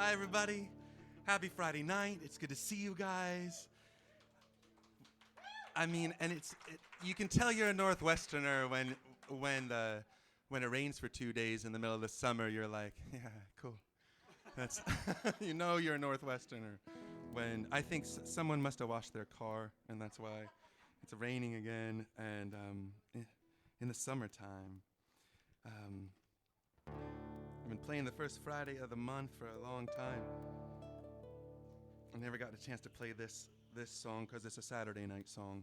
Hi, everybody. Happy Friday night. It's good to see you guys. I mean, and you can tell you're a Northwesterner when it rains for 2 days in the middle of the summer. You're like, yeah, cool. That's you know you're a Northwesterner. When I think someone must have washed their car, and that's why it's raining again. And in the summertime. I've been playing the first Friday of the month for a long time. I never got a chance to play this song because it's a Saturday night song.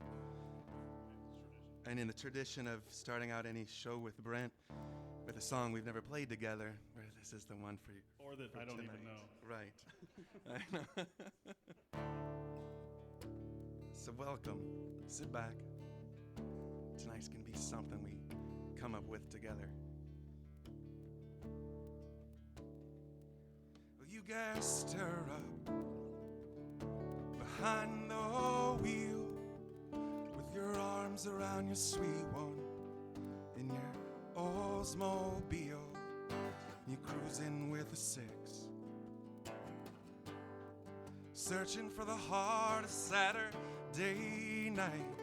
And in the tradition of starting out any show with Brent with a song we've never played together, where this is the one for you. Or that I don't even know. Right. I know. So welcome. Sit back. Tonight's gonna be something we come up with together. You guys stir up behind the wheel with your arms around your sweet one in your Oldsmobile. You're cruising with a 6, searching for the heart of Saturday night.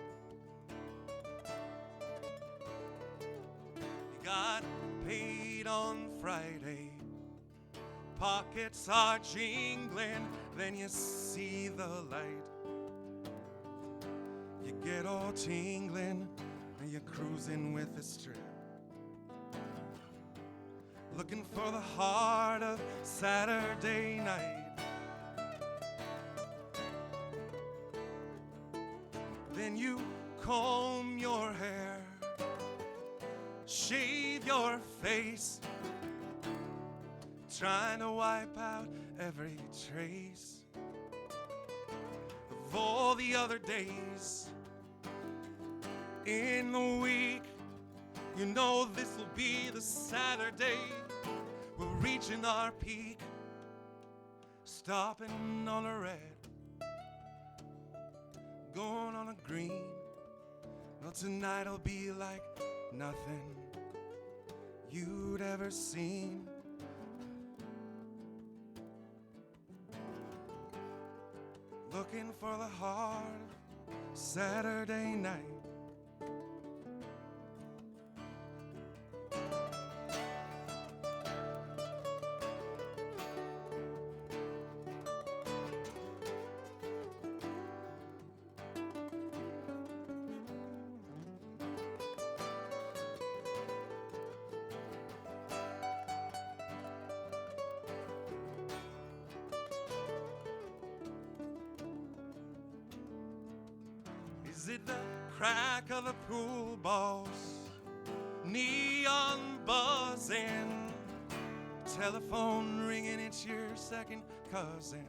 You got paid on Friday. Pockets are jingling, then you see the light. You get all tingling, and you're cruising with a strip, looking for the heart of Saturday night. Then you comb your hair, shave your face, trying to wipe out every trace of all the other days in the week. You know this will be the Saturday we're reaching our peak, stopping on a red, going on a green. Well, tonight'll be like nothing you'd ever seen. Looking for the heart of Saturday night. Is it the crack of the pool balls, neon buzzing, telephone ringing, it's your second cousin?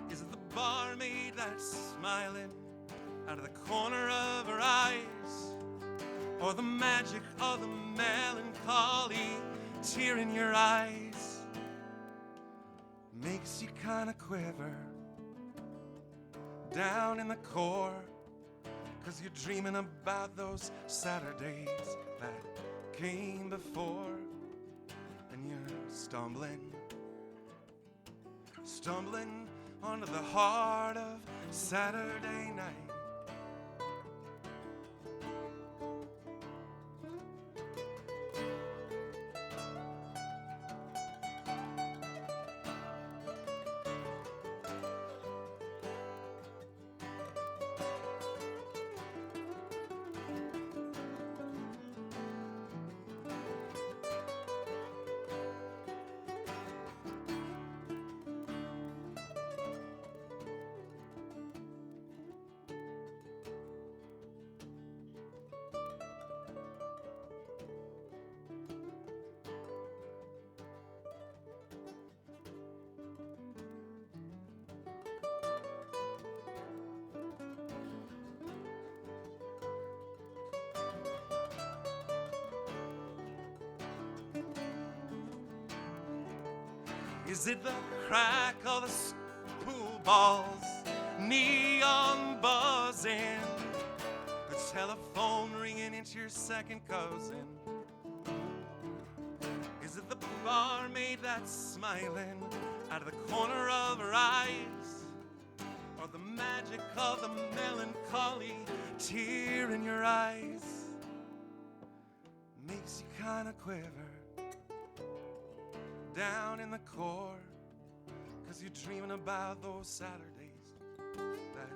Is it the barmaid that's smiling out of the corner of her eyes, or the magic of the melancholy tear in your eyes makes you kinda quiver down in the core, 'cause you're dreaming about those Saturdays that came before, and you're stumbling onto the heart of Saturday night. Is it the crack of the pool balls, neon buzzing, the telephone ringing, it's your second cousin? Is it the barmaid that's smiling out of the corner of her eyes, or the magic of the melancholy tear in your eyes makes you kind of quiver down in the core, 'cause you're dreaming about those Saturdays that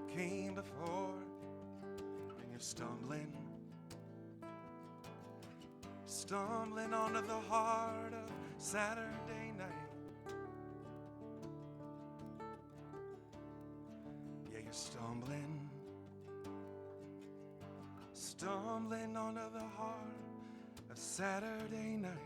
came before, and you're stumbling onto the heart of Saturday night. Yeah, you're stumbling onto the heart of Saturday night.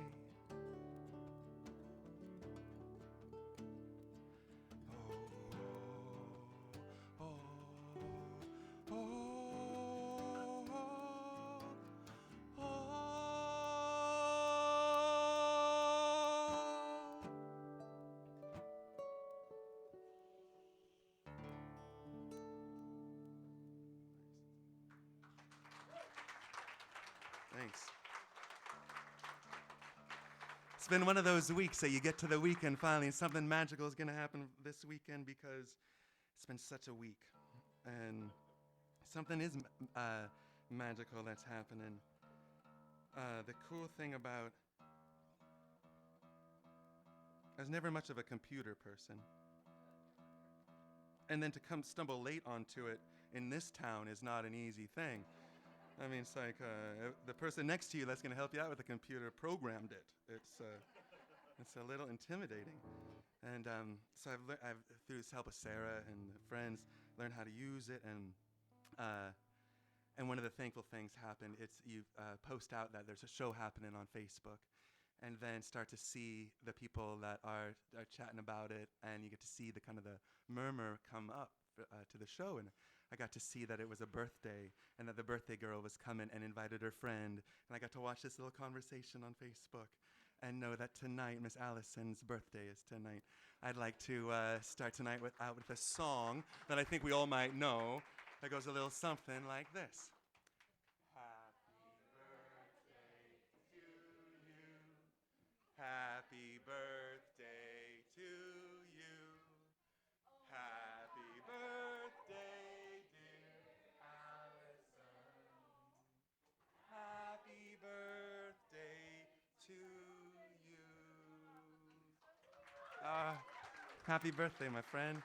Thanks. It's been one of those weeks that you get to the weekend finally, and something magical is going to happen this weekend because it's been such a week. And something is magical that's happening. The cool thing about... I was never much of a computer person. And then to stumble late onto it in this town is not an easy thing. I mean, it's like the person next to you that's going to help you out with the computer programmed it. It's a little intimidating. And so I've, through the help of Sarah and friends, learned how to use it. And one of the thankful things happened. It's you post out that there's a show happening on Facebook, and then start to see the people that are chatting about it, and you get to see the kind of the murmur come up to the show. And I got to see that it was a birthday, and that the birthday girl was coming and invited her friend. And I got to watch this little conversation on Facebook and know that tonight, Miss Allison's birthday is tonight. I'd like to start tonight out with a song that I think we all might know that goes a little something like this. Happy birthday to you. Happy birthday, dear Allison. Happy birthday to you. Happy birthday, my friend.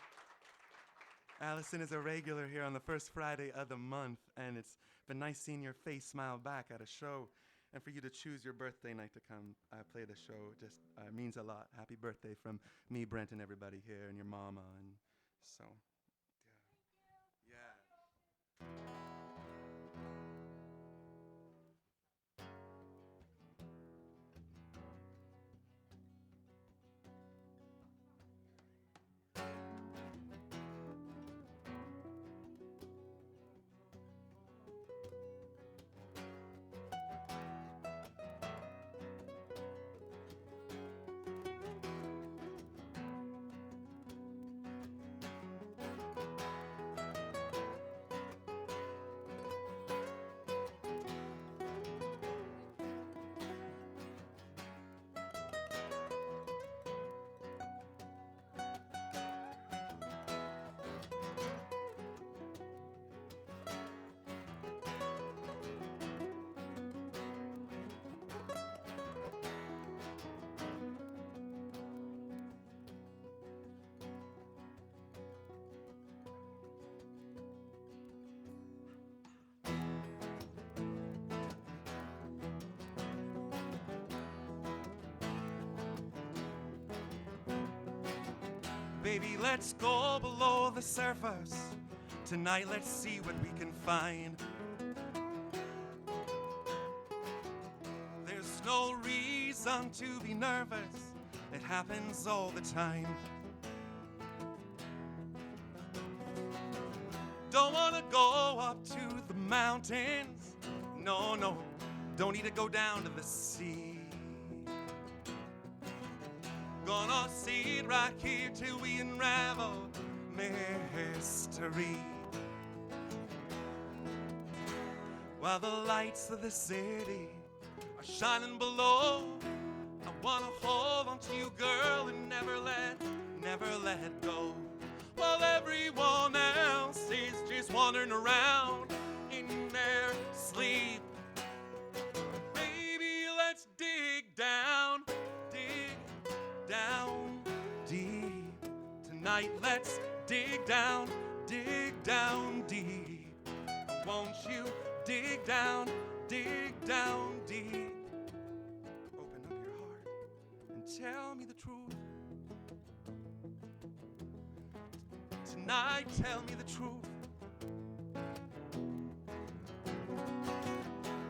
Allison is a regular here on the first Friday of the month, and it's been nice seeing your face smile back at a show. And for you to choose your birthday night to come play the show just means a lot. Happy birthday from me, Brent, and everybody here, and your mama. And so, yeah. Baby, let's go below the surface. Tonight, let's see what we can find. There's no reason to be nervous. It happens all the time. Don't want to go up to the mountains. No, no, don't need to go down to the sea. Gonna see it right here till we unravel mystery. While the lights of the city are shining below, I Wanna hold on to you, girl, and never let go. While everyone else is just wandering around in their sleep. Baby, let's dig down deep. Tonight, let's dig down deep. Won't you dig down deep? Open up your heart and tell me the truth. Tonight, tell me the truth.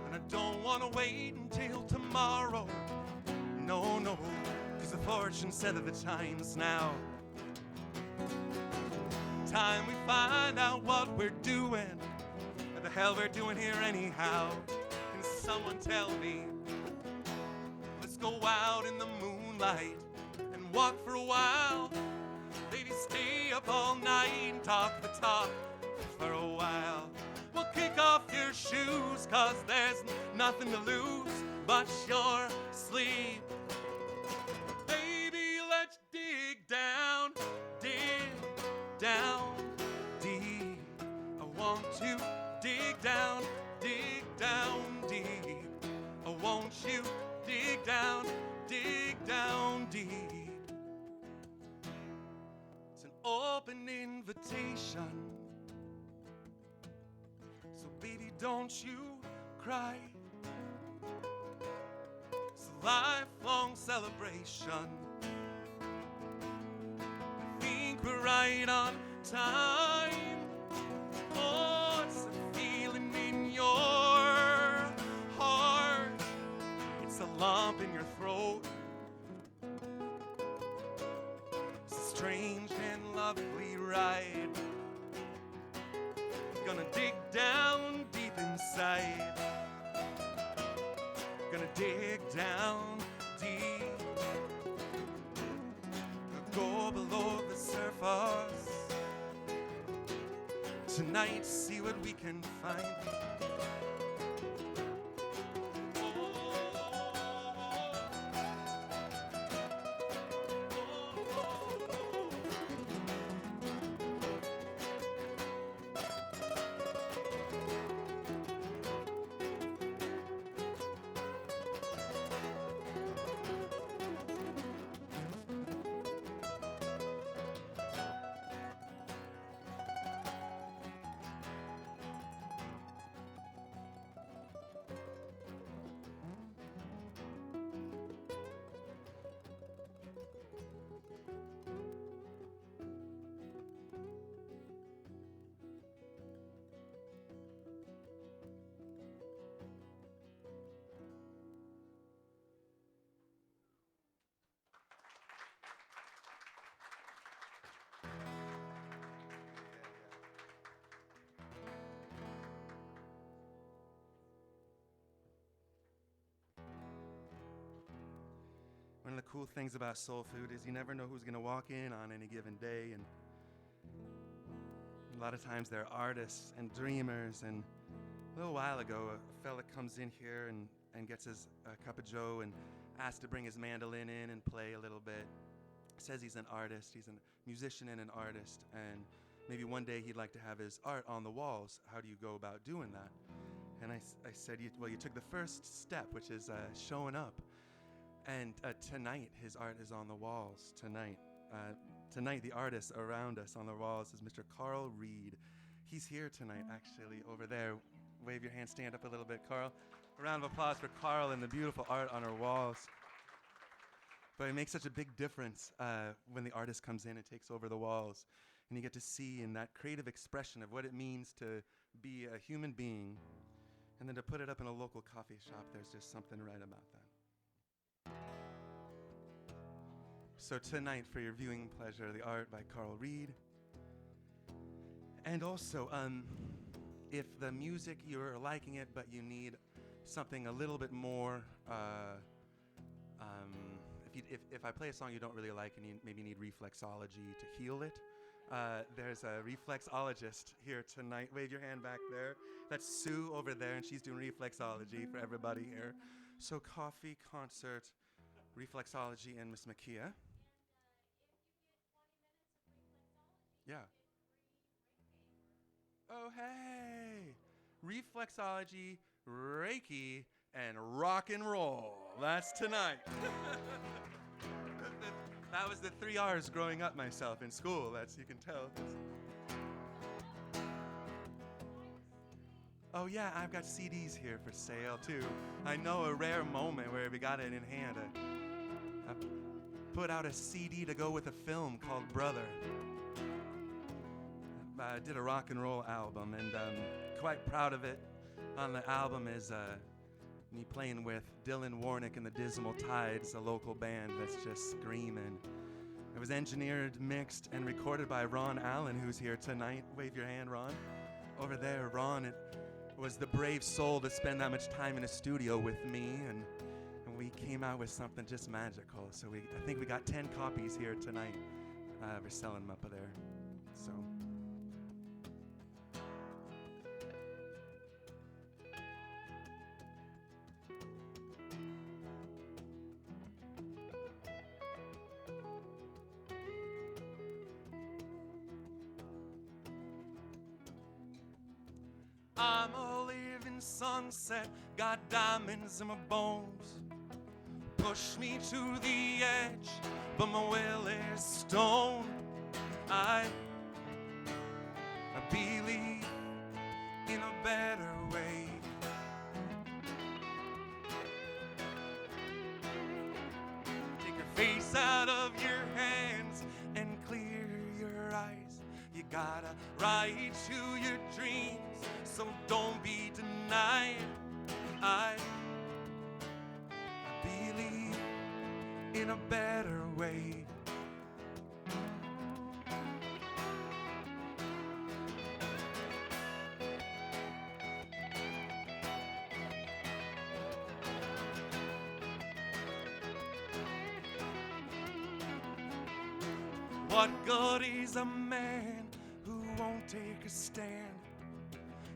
And I don't want to wait until tomorrow. No, 'cause the fortune said that the time's now. Time we find out what we're doing. What the hell we're doing here anyhow. Can someone tell me? Let's go out in the moonlight and walk for a while. Baby, stay up all night and talk the talk for a while. We'll kick off your shoes, 'cause there's nothing to lose but your sleep. Baby, let's dig down deep. I want to dig down deep. I want you dig down deep. It's an open invitation. So baby, don't you cry. It's a lifelong celebration. I think we're right on time. Oh, it's a feeling in your heart. It's a lump in your throat. It's a strange and lovely ride. Gonna dig down deep inside. Gonna dig down deep. Go below the surface tonight, see what we can find. One of the cool things about soul food is you never know who's going to walk in on any given day, and a lot of times they're artists and dreamers. And a little while ago, a fella comes in here and gets his cup of joe and asks to bring his mandolin in and play a little bit. Says he's an artist, he's a musician and an artist, and maybe one day he'd like to have his art on the walls. How do you go about doing that? And I said, well, you took the first step, which is showing up. And tonight, his art is on the walls. Tonight, the artist around us on the walls is Mr. Carl Reed. He's here tonight, actually, over there. Wave your hand, stand up a little bit, Carl. A round of applause for Carl and the beautiful art on our walls. But it makes such a big difference when the artist comes in and takes over the walls. And you get to see in that creative expression of what it means to be a human being. And then to put it up in a local coffee shop, there's just something right about that. So tonight, for your viewing pleasure, the art by Carl Reed. And also, if the music, you're liking it, but you need something a little bit more, if I play a song you don't really like and you maybe need reflexology to heal it, there's a reflexologist here tonight. Wave your hand back there. That's Sue over there, and she's doing reflexology for everybody here. So coffee, concert, reflexology and Miss Makia. Yeah. Oh, hey. Reflexology, Reiki, and rock and roll. That's tonight. That was the 3 R's growing up myself in school. That's, you can tell. Oh yeah, I've got CDs here for sale too. I know a rare moment where we got it in hand. I put out a CD to go with a film called Brother. I did a rock and roll album, and quite proud of it. On the album is me playing with Dylan Warnick and the Dismal Tides, a local band that's just screaming. It was engineered, mixed, and recorded by Ron Allen, who's here tonight. Wave your hand, Ron. Over there, Ron was the brave soul to spend that much time in a studio with me, and we came out with something just magical. So I think we got 10 copies here tonight. We're selling them up there. So. I'm a living sunset, got diamonds in my bones. Push me to the edge, but my will is stone. I believe in a better way. Take your face out of your hands and clear your eyes. You got a right to your dreams, so don't be denied. I believe in a better way. What good is a man who won't take a stand?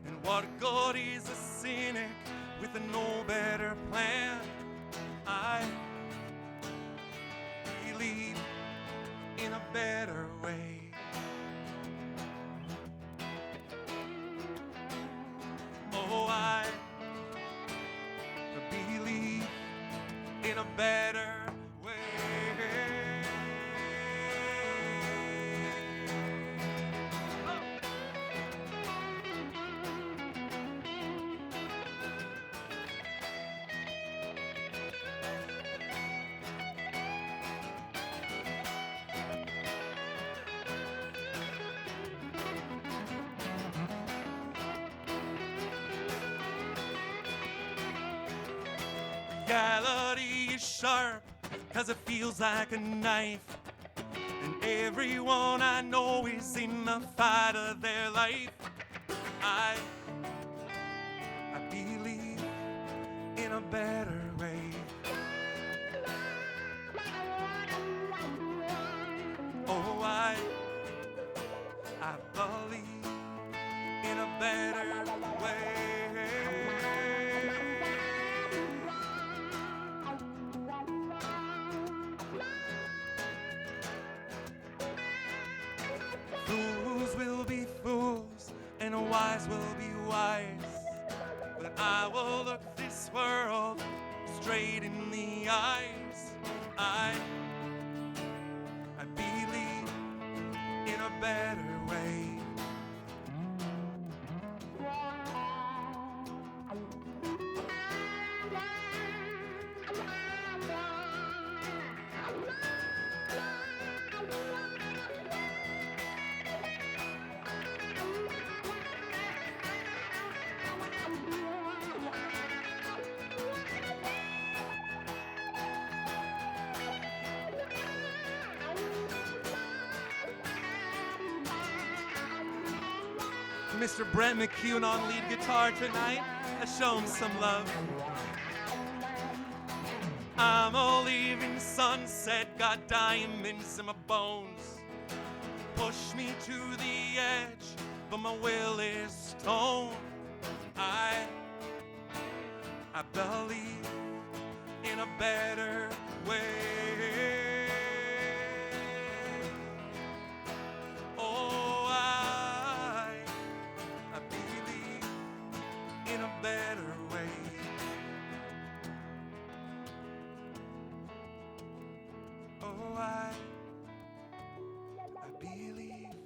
And what good is a cynic with no better plan? I believe in a better way. Oh, I believe in a better way. Reality is sharp, 'cause it feels like a knife. And everyone I know is in the fight of their life. I believe in a better way. Oh, I believe in a better way. Fools will be fools, and wise will be wise. But I will look this world straight in the eyes. I believe in a better way. Mr. Brent McCune on lead guitar tonight. Let's show him some love. I'm a living sunset, got diamonds in my bones. Push me to the edge, but my will is stone. I believe in a better way. Oh, I believe in a better way. Oh, I believe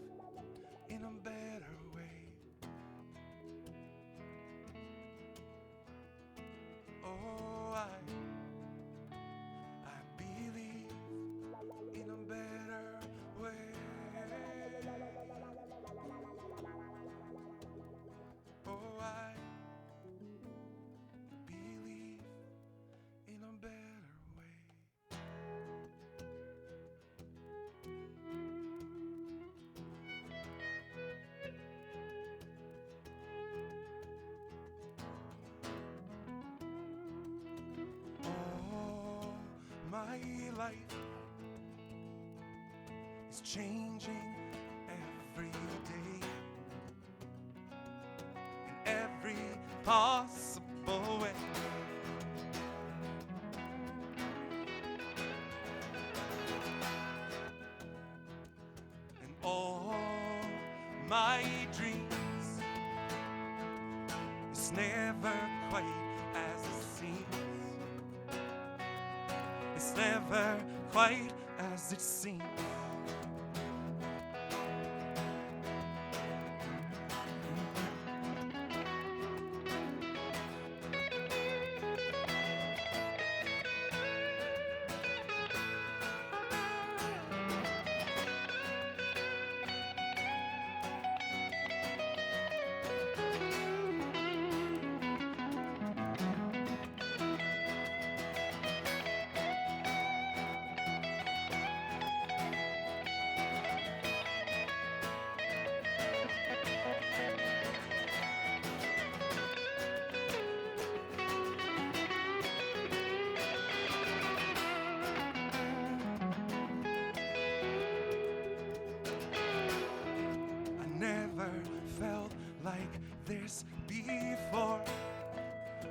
in a better way. Oh, I believe in a better way. Oh, I believe in a better way. Oh, my life is changing every day in every possible way. And all my dreams is never quite as it seems. It's never quite as it seems. Like this before,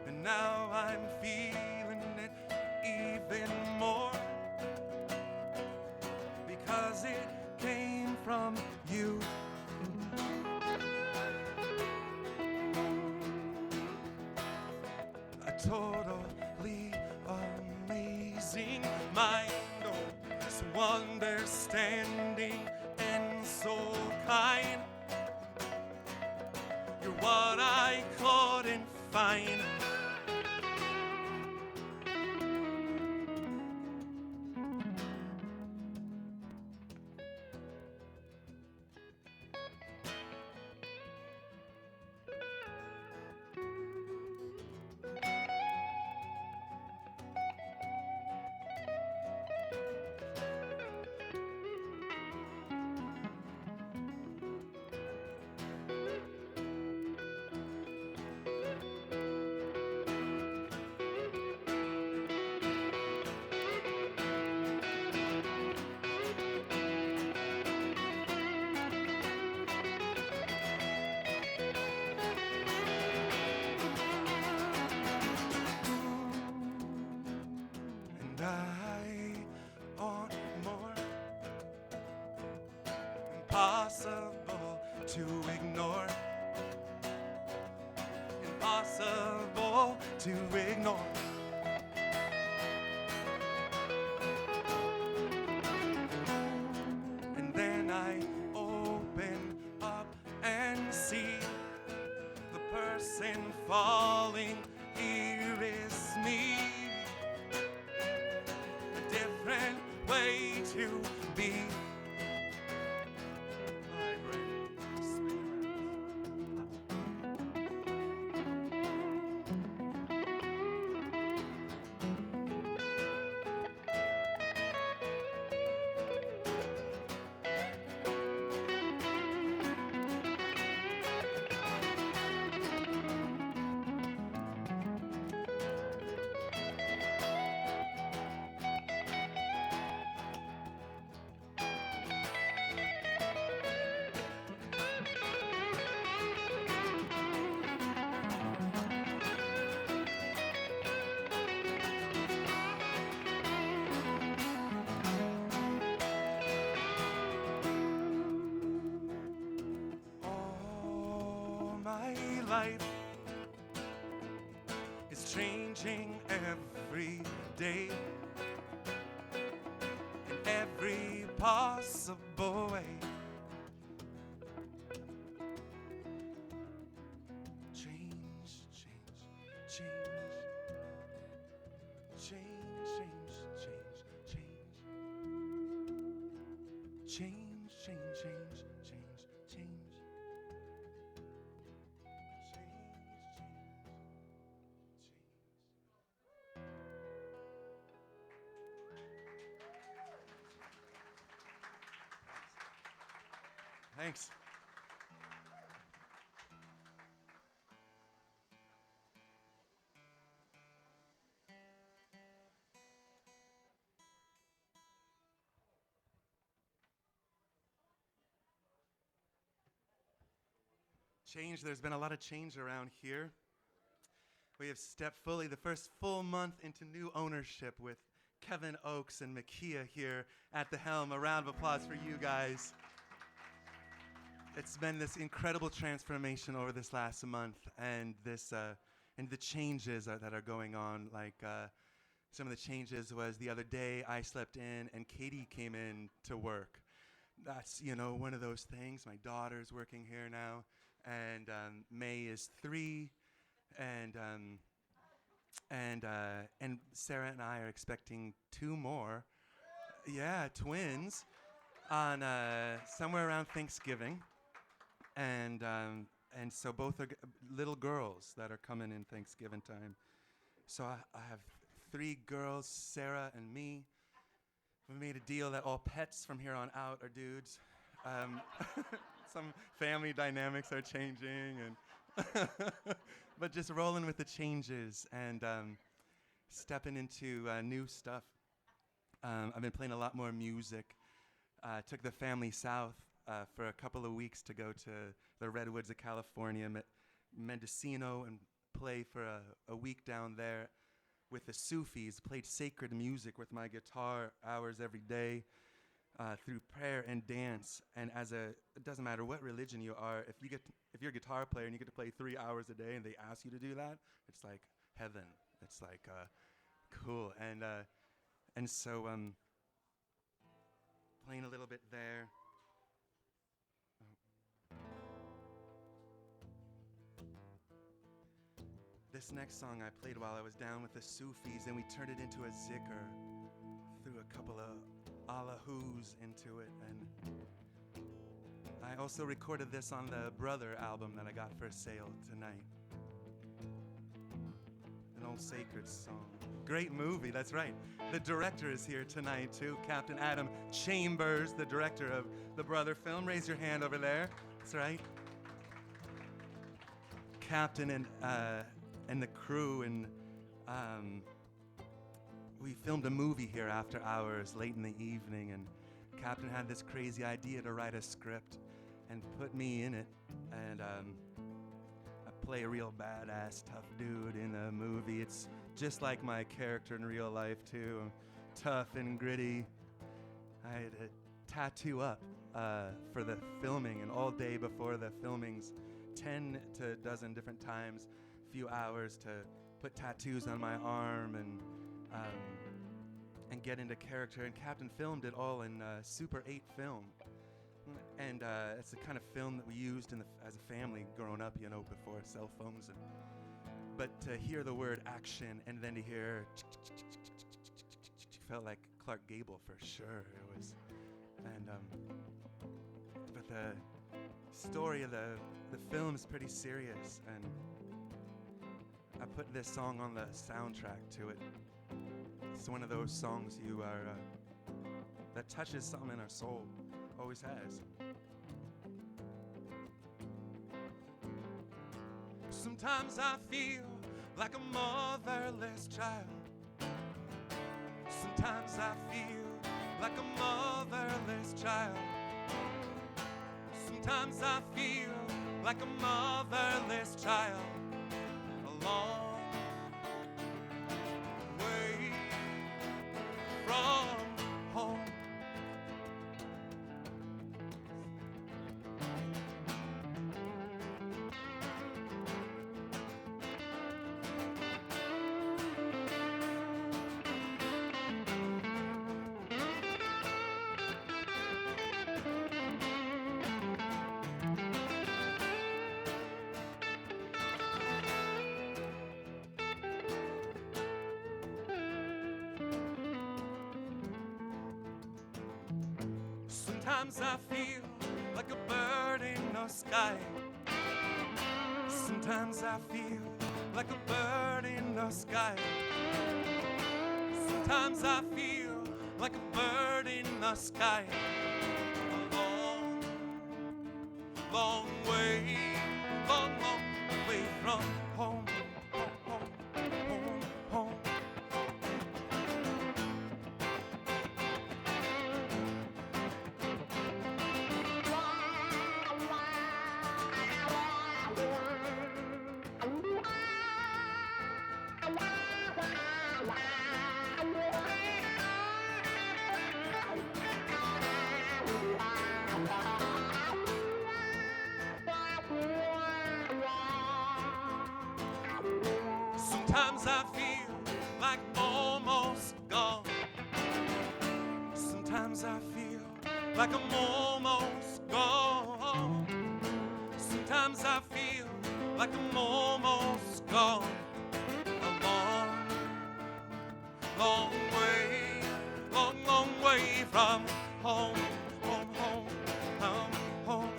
and now I'm feeling it even more, because it came from you. A totally amazing mind, oh, so understanding and so kind. You're what I couldn't find. Impossible to ignore. Impossible to ignore. And then I open up and see the person falling. Here is me. A different way to be. life is changing every day in every possible way. Change, change, change. Change, change, change, change. Change, change, change, change, change. Thanks. Change, there's been a lot of change around here. We have stepped fully the first full month into new ownership with Kevin Oakes and Makia here at the helm. A round of applause for you guys. It's been this incredible transformation over this last month, and this and the changes that are going on. Like some of the changes was the other day I slept in and Katie came in to work. That's, you know, one of those things. My daughter's working here now, and May is 3, and Sarah and I are expecting 2 more. Yeah, twins on somewhere around Thanksgiving. And so both are little girls that are coming in Thanksgiving time. So I have 3 girls, Sarah and me. We made a deal that all pets from here on out are dudes. Some family dynamics are changing, and but just rolling with the changes and stepping into new stuff. I've been playing a lot more music. Took the family south for a couple of weeks to go to the redwoods of California, Mendocino, and play for a week down there with the Sufis. Played sacred music with my guitar hours every day through prayer and dance. And it doesn't matter what religion you are, if you're a guitar player and you get to play 3 hours a day and they ask you to do that, it's like heaven. It's like cool. And so playing a little bit there. This next song I played while I was down with the Sufis, and we turned it into a zikr, threw a couple of Allahus into it, and I also recorded this on the Brother album that I got for sale tonight. An old sacred song. Great movie, that's right. The director is here tonight too, Captain Adam Chambers, the director of the Brother film. Raise your hand over there. That's right. Captain and the crew, and we filmed a movie here after hours late in the evening, and Captain had this crazy idea to write a script and put me in it, and I play a real badass tough dude in the movie. It's just like my character in real life too. I'm tough and gritty. I had a tattoo up for the filming, and all day before the filmings, 10 to a dozen different times, few hours to put tattoos on my arm and get into character. And Captain filmed it all in Super 8 film, and it's the kind of film that we used as a family growing up, you know, before cell phones. But to hear the word action and then to hear felt like Clark Gable for sure. It was, and but the story of the film is pretty serious, and I put this song on the soundtrack to it. It's one of those songs that touches something in our soul. Always has. Sometimes I feel like a motherless child. Sometimes I feel like a motherless child. Sometimes I feel like a motherless child. A long way from home. Sometimes I feel like a bird in the sky. Sometimes I feel like a bird in the sky. Sometimes I feel like a bird in the sky. A long, long way, long, long way from home, home, home, home, home. Sometimes I feel like almost gone. Sometimes I feel like I'm almost gone. Sometimes I feel like I'm almost gone. A long, long way, long, long way from home, home, home, home, home, home, home.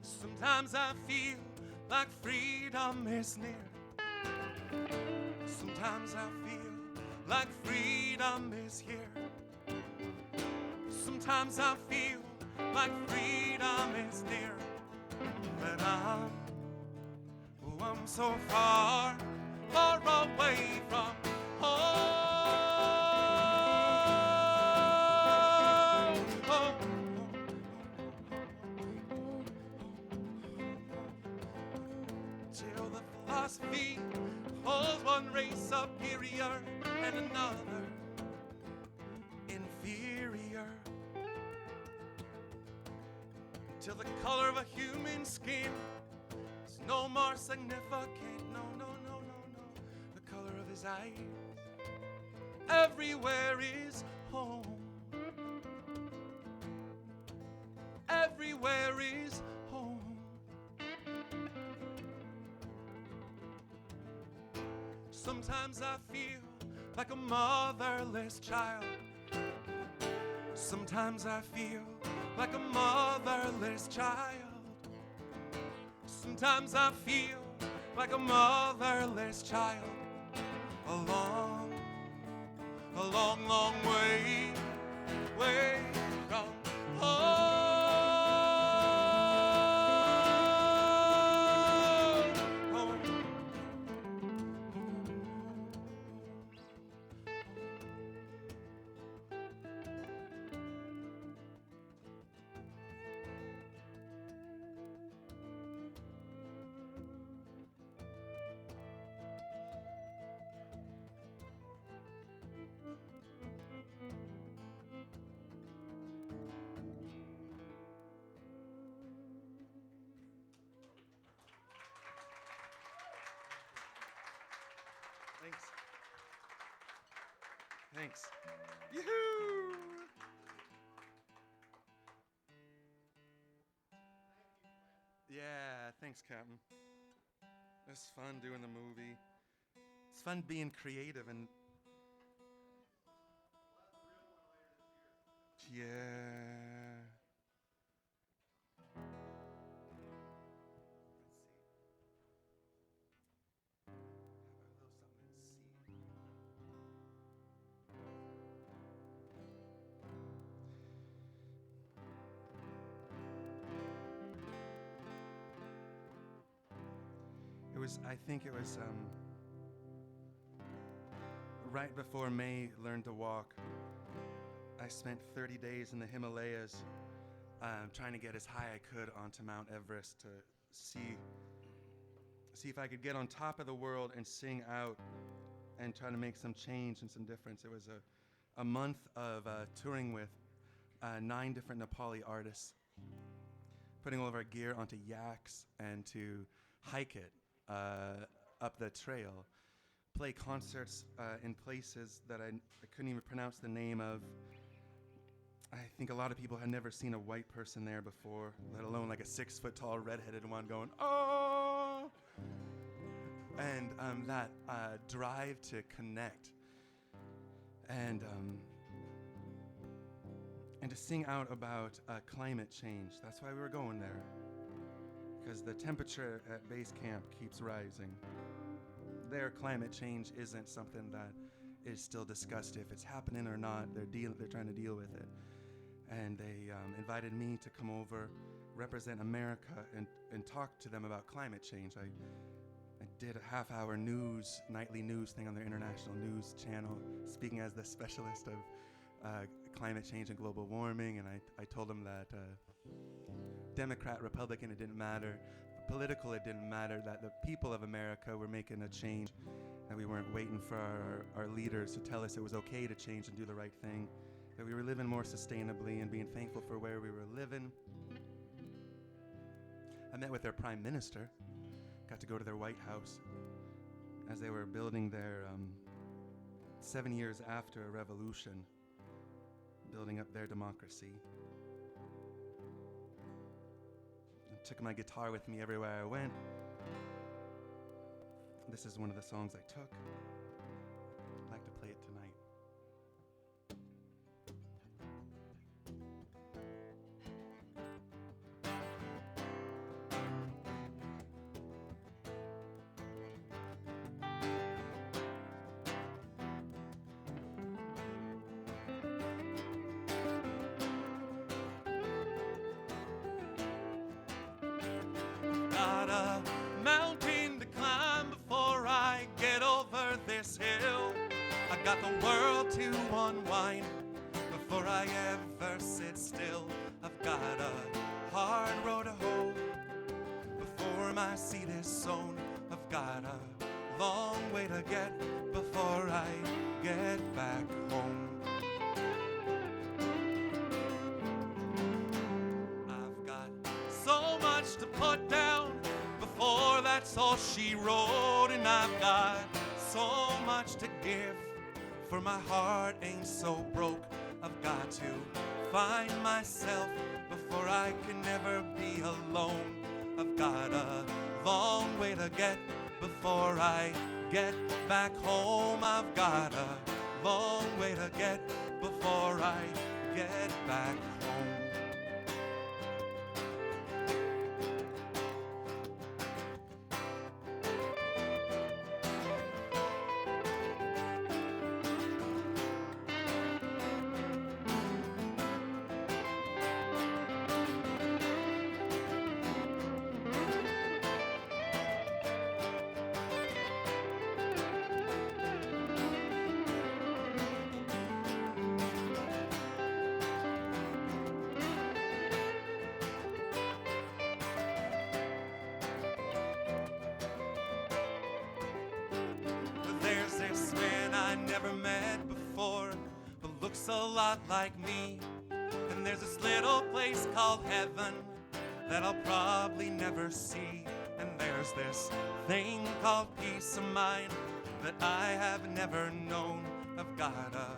Sometimes I feel like freedom is near. Sometimes I feel like freedom is here. Sometimes I feel like freedom is near. But I'm so far, far away from home. Till the philosophy holds one race superior and another inferior. Till the color of a human skin is no more significant. No, no, no, no, no. The color of his eyes everywhere is home. Everywhere is home. Sometimes I feel like a motherless child. Sometimes I feel like a motherless child. Sometimes I feel like a motherless child. A long, long way Thanks. Yoo-hoo! Yeah, thanks, Captain. It's fun doing the movie. It's fun being creative and yeah. I think it was right before May learned to walk. I spent 30 days in the Himalayas trying to get as high I could onto Mount Everest to see if I could get on top of the world and sing out and try to make some change and some difference. It was a month of touring with 9 different Nepali artists, putting all of our gear onto yaks and to hike it up the trail, play concerts in places that I couldn't even pronounce the name of. I think a lot of people had never seen a white person there before, let alone like a 6-foot-tall redheaded one going, oh! And that drive to connect and to sing out about climate change. That's why we were going there, because the temperature at base camp keeps rising. Their climate change isn't something that is still discussed if it's happening or not. They're trying to deal with it. And they invited me to come over, represent America, and talk to them about climate change. I did a half-hour nightly news thing on their international news channel, speaking as the specialist of climate change and global warming, and I told them that Democrat, Republican, it didn't matter. Political, it didn't matter, that the people of America were making a change, and we weren't waiting for our leaders to tell us it was okay to change and do the right thing, that we were living more sustainably and being thankful for where we were living. I met with their prime minister, got to go to their White House as they were building their 7 years after a revolution, building up their democracy. I took my guitar with me everywhere I went. This is one of the songs I took. I'd like to play it tonight. Got a mountain to climb before I get over this hill. I got the world to unwind before I ever sit still. I've got a hard road to hoe before my seed is sown. I've got a long way to get before I get back home. To put down before that's all she wrote, and I've got so much to give, for my heart ain't so broke. I've got to find myself before I can never be alone. I've got a long way to get before I get back home. I've got a long way to get before I get back home. This man I never met before, but looks a lot like me. And there's this little place called heaven that I'll probably never see. And there's this thing called peace of mind that I have never known. I've got a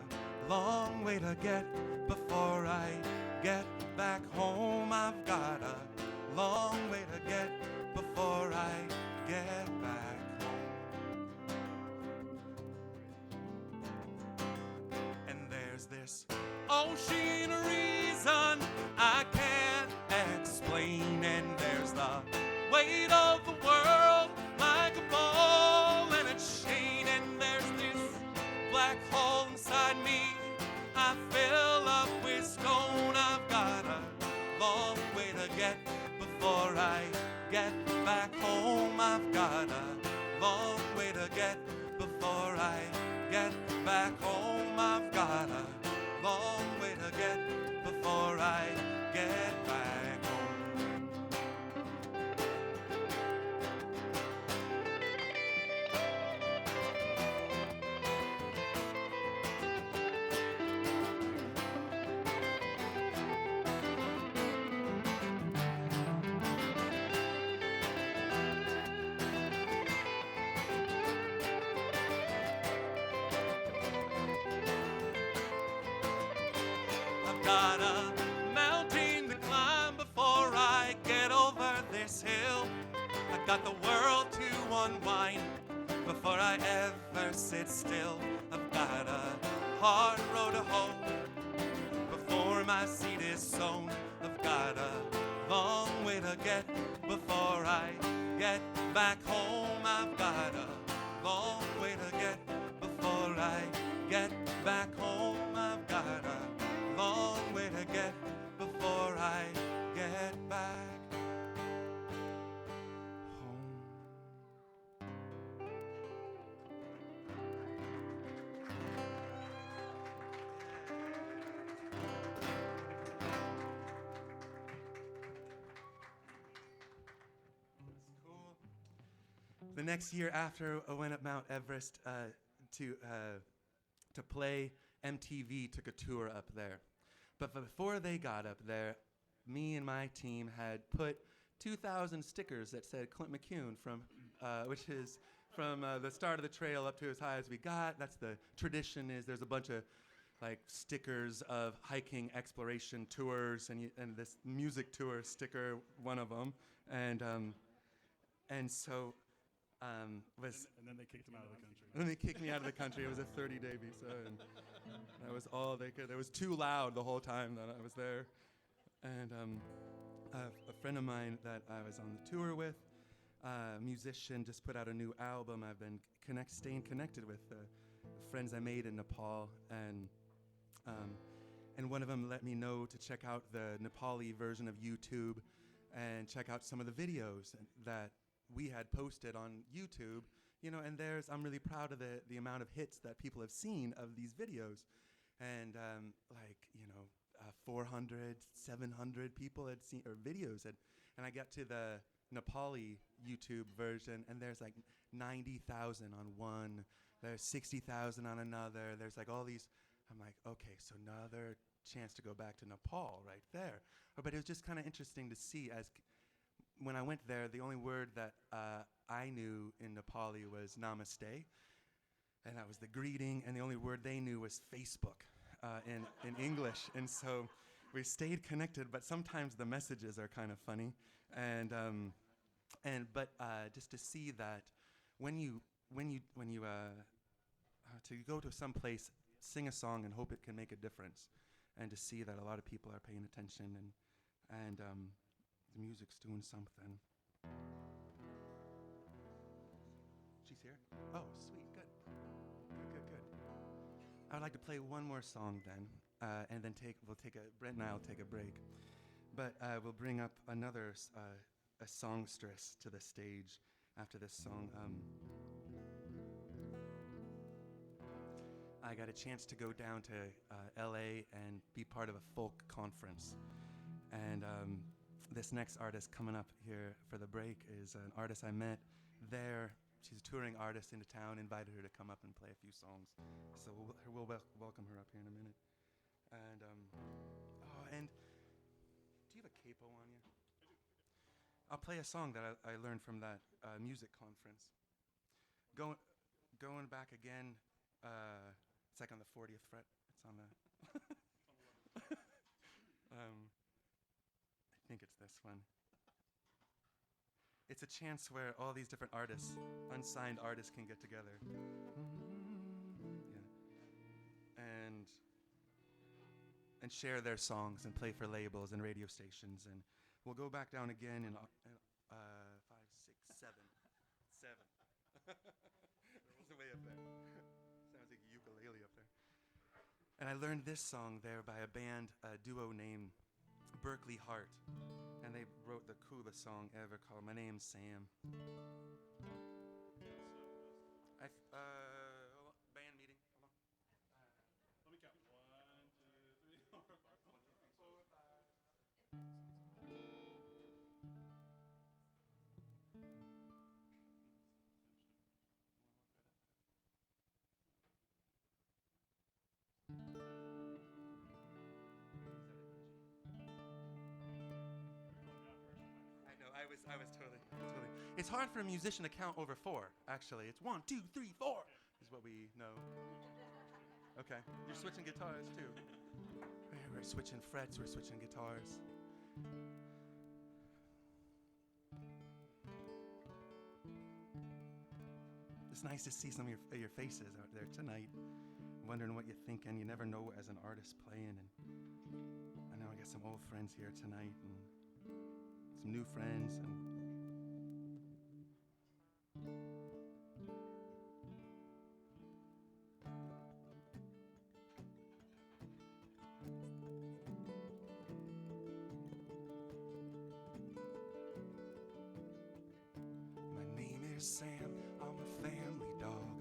long way to get before I get back home. I've got a long way to get before I get back home. And there's this ocean reason I can't explain, and there's the weight of the world like a ball and a chain, and there's this black hole inside me I fill up with stone. I've got a long way to get before I get back home. I've got a long way to get before I get back home. I've got a long way to get before I get back home. I've got a mountain to climb before I get over this hill. I've got the world to unwind before I ever sit still. I've got a hard road to hoe before my seed is sown. I've got a long way to get before I get back home. I've got a long way to get before I get back home. I've got a long way to get before I get back home. That's cool. The next year after I went up Mount Everest to play, MTV took a tour up there. But before they got up there, me and my team had put 2,000 stickers that said Clint McCune from, which is from the start of the trail up to as high as we got. That's the tradition. Is there's a bunch of like stickers of hiking exploration tours, and this music tour sticker, one of them, and so was. And then they kicked him out of the country. And they kicked me out of the country. It was a 30-day visa, and that was all they could. It was too loud the whole time that I was there. And a friend of mine that I was on the tour with, a musician, just put out a new album. I've been staying connected with friends I made in Nepal, and one of them let me know to check out the Nepali version of YouTube and check out some of the videos that we had posted on YouTube. You know, and I'm really proud of the amount of hits that people have seen of these videos. And 400, 700 people had seen, or videos had, and I got to the Nepali YouTube version, and there's like 90,000 on one, there's 60,000 on another, there's like all these. I'm like, okay, so another chance to go back to Nepal right there. But it was just kind of interesting to see, when I went there, the only word that I knew in Nepali was namaste, and that was the greeting, and the only word they knew was Facebook in English. And so we stayed connected, but sometimes the messages are kind of funny. But just to see that when you to go to some place, sing a song and hope it can make a difference, and to see that a lot of people are paying attention, and the music's doing something. She's here? Oh, sweet, good. I would like to play one more song then, and then Brent and I will take a break. But we'll bring up another a songstress to the stage after this song. I got a chance to go down to LA and be part of a folk conference. And this next artist coming up here for the break is an artist I met there. She's a touring artist into town, invited her to come up and play a few songs. So we'll welcome her up here in a minute. And, and do you have a capo on you? I'll play a song that I learned from that music conference. Going back again, It's like on the 40th fret. It's on the. I think it's this one. It's a chance where all these different artists, unsigned artists, can get together. Yeah. And share their songs and play for labels and radio stations. And we'll go back down again in 5, 6, 7. 7. It's way up there. Sounds like a ukulele up there. And I learned this song there by a band, a duo named Berkeley Hart. And they wrote the coolest song ever called My Name's Sam. Hold on. Band meeting. Hold on. Let me count. 1, 2, 3, 4, 5. I was totally. It's hard for a musician to count over 4, actually. It's 1, 2, 3, 4 is what we know. Okay, you're switching guitars too. We're switching frets, we're switching guitars. It's nice to see some of your faces out there tonight, wondering what you're thinking. You never know as an artist playing. And I know I got some old friends here tonight and some new friends. And my name is Sam, I'm a family dog.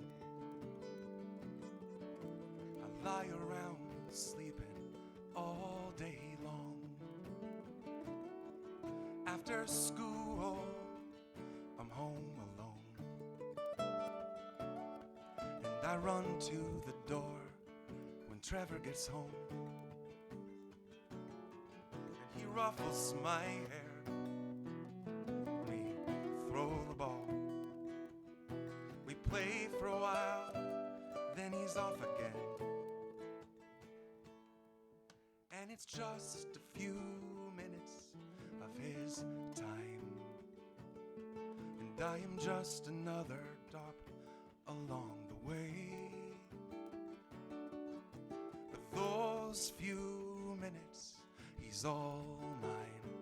I lie around sleeping all day long. After school, I'm home alone. And I run to the door when Trevor gets home. And he ruffles my hair. We throw the ball. We play for a while, then he's off again. And it's just a few minutes of his time, and I am just another stop along the way. But those few minutes, he's all mine,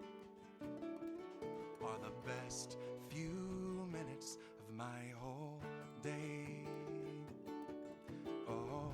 are the best few minutes of my whole day. Oh.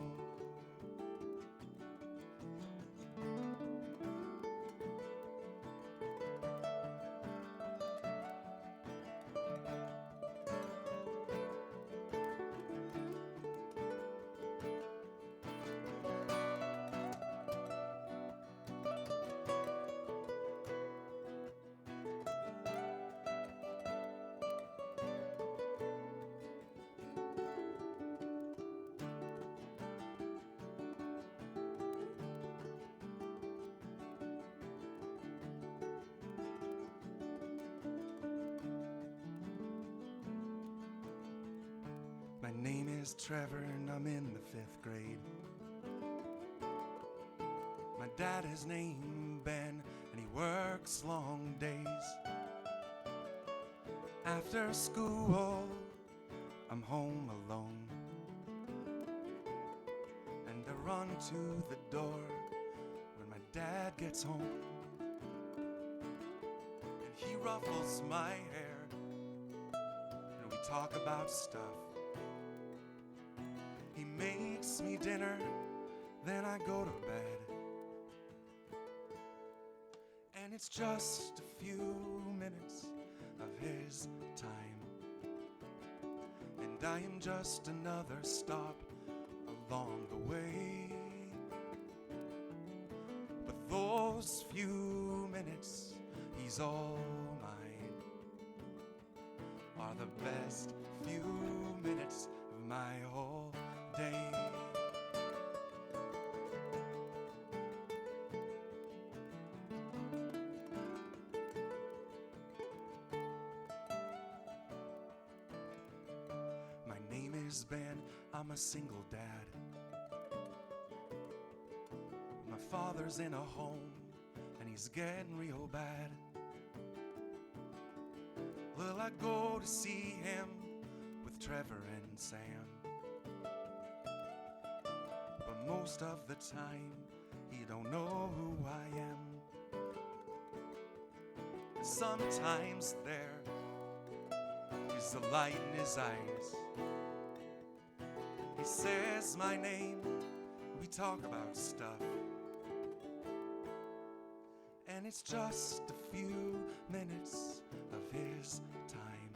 My name is Trevor and I'm in the 5th grade. My dad is named Ben and he works long days. After school, I'm home alone. And I run to the door when my dad gets home. And he ruffles my hair and we talk about stuff. He makes me dinner, then I go to bed. And it's just a few minutes of his time, and I am just another stop along the way. But those few minutes, he's all mine, are the best few minutes of my whole day. My name is Ben, I'm a single dad. father's in a home and he's getting real bad. Well, I go to see him with Trevor and Sam. But most of the time, he don't know who I am. Sometimes there is the light in his eyes. He says my name, we talk about stuff. And it's just a few minutes of his time.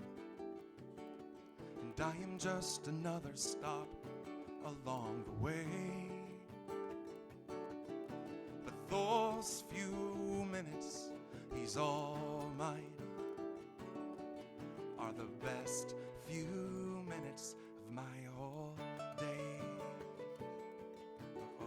And I am just another stop along the way. But those few minutes, he's all mine, are the best few minutes of my whole day. Oh.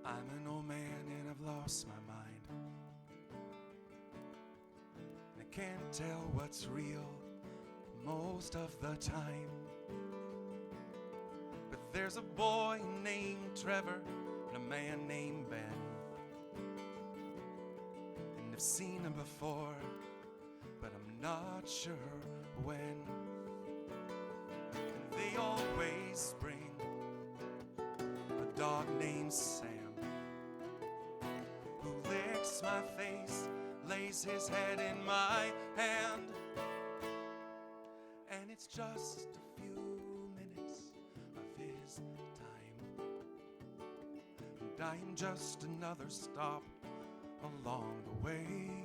I'm an old man and I've lost my mind. I can't tell what's real most of the time. But there's a boy named Trevor and a man named Ben. And I've seen them before, but I'm not sure when. And they always bring a dog named Sam, who licks my face, lays his head in my hand. And it's just a few minutes of his time. And I'm just another stop along the way.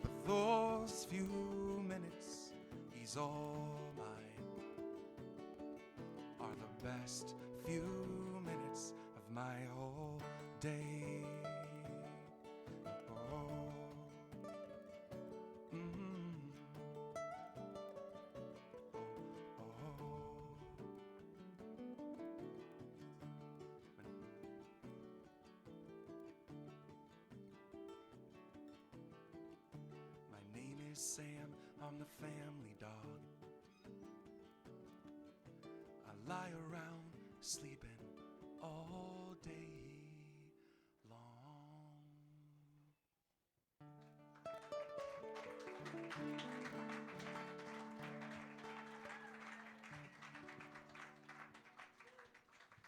But those few minutes, he's all mine, are the best few minutes of my whole day. Oh. My name is Sam, I'm the family dog. I lie around sleeping all day long.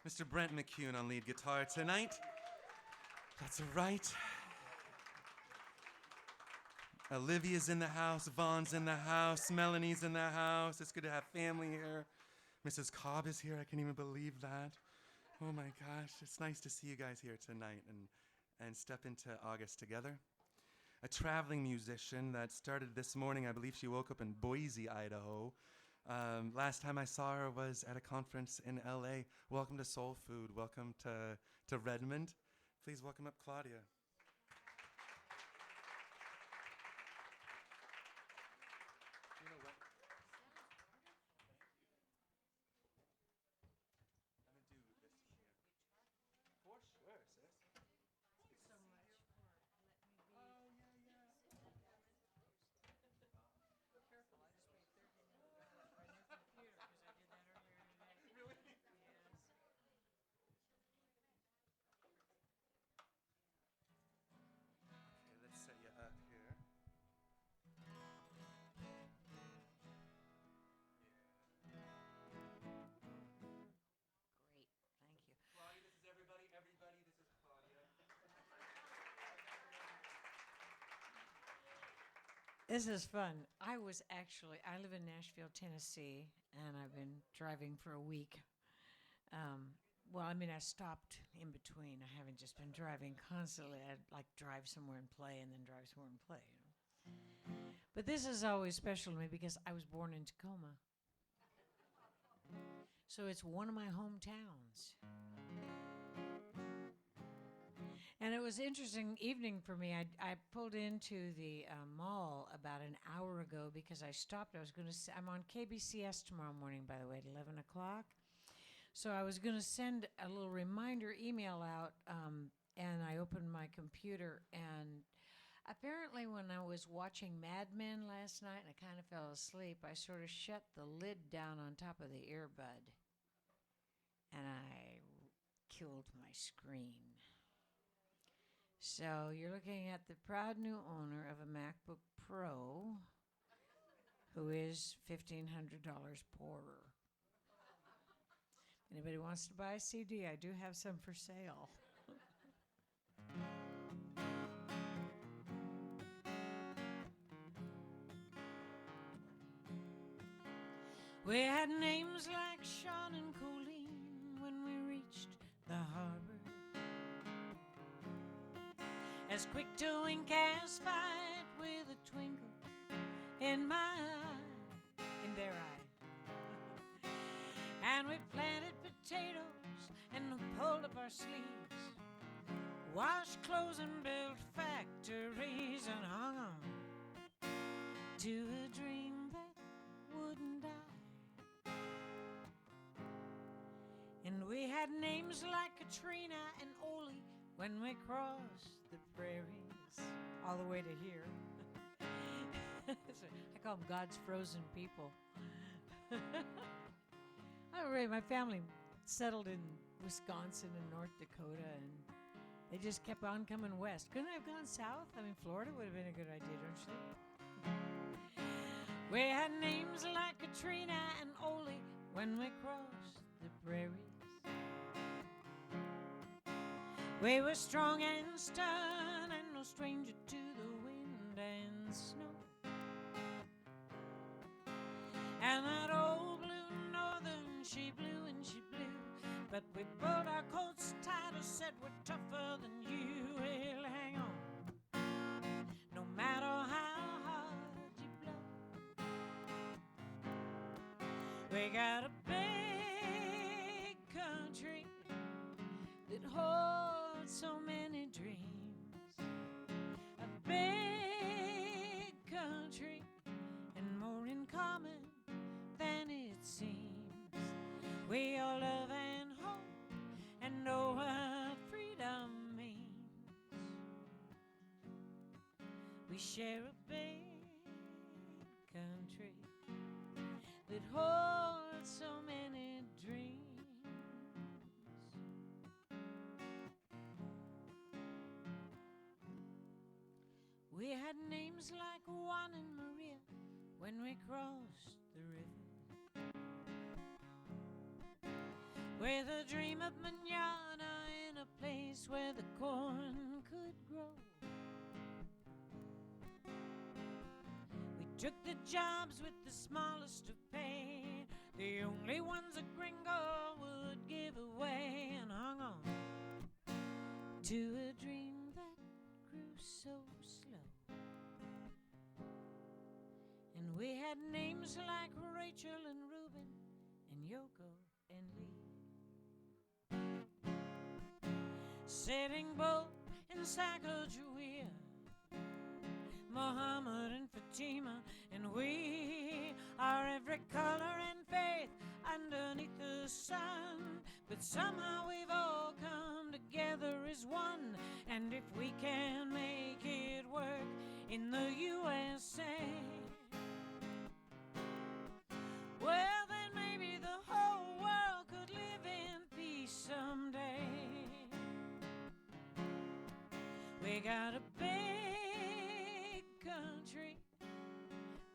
Mr. Brent McCune on lead guitar tonight. That's right. Olivia's in the house, Vaughn's in the house, Melanie's in the house. It's good to have family here. Mrs. Cobb is here. I can't even believe that. Oh my gosh, it's nice to see you guys here tonight and step into August together. A traveling musician that started this morning. I believe she woke up in Boise, Idaho. Last time I saw her was at a conference in LA. Welcome to Soul Food. Welcome to Redmond. Please welcome up Claudia. You know what? I'm gonna do this here. For sure, sis. Okay, let's set you up here. Great, thank you. Claudia, this is everybody. Everybody, this is Claudia. This is fun. I live in Nashville, Tennessee, and I've been driving for a week. I stopped in between. I haven't just been driving constantly. I'd like drive somewhere and play and then drive somewhere and play. You know? But this is always special to me because I was born in Tacoma. So it's one of my hometowns. And it was interesting evening for me. I pulled into the mall about an hour ago because I stopped. I'm on KBCS tomorrow morning, by the way, at 11 o'clock. So I was going to send a little reminder email out, and I opened my computer, and apparently when I was watching Mad Men last night and I kind of fell asleep, I sort of shut the lid down on top of the earbud, and I killed my screen. So you're looking at the proud new owner of a MacBook Pro who is $1,500 poorer. Anybody wants to buy a CD? I do have some for sale. We had names like Sean and Colleen when we reached the harbor. As quick to wink as fight with a twinkle in my eye, in their eye. And we planted potatoes and pulled up our sleeves, washed clothes and built factories and hung on to a dream that wouldn't die. And we had names like Katrina and Oli when we crossed the prairies all the way to here. I call them God's frozen people. My family settled in Wisconsin and North Dakota, and they just kept on coming west. Couldn't I have gone south? I mean, Florida would have been a good idea, don't you think? We had names like Katrina and Oli when we crossed the prairies. We were strong and stern and no stranger to the wind and snow. And that old blue northern, she blew and she blew, but we pulled our coats tighter, said we're tougher than you. Well, hang on, no matter how hard you blow. We got a big country that holds so many dreams, a big country and more in common than it seems. We all love and hope and know what freedom means. We share a big country that holds so many dreams. We had names like Juan and Maria when we crossed the river, with a dream of manana in a place where the corn could grow. We took the jobs with the smallest of pay, the only ones a gringo would give away, and hung on to a dream that grew so slow. And we had names like Rachel and Reuben and Yoko and Lee, Sitting Bull and Sacagawea, Muhammad and Fatima, and we are every color and faith underneath the sun. But somehow we've all come together as one, and if we can make it work in the USA, well, then maybe the whole world could live in peace someday. We got a big country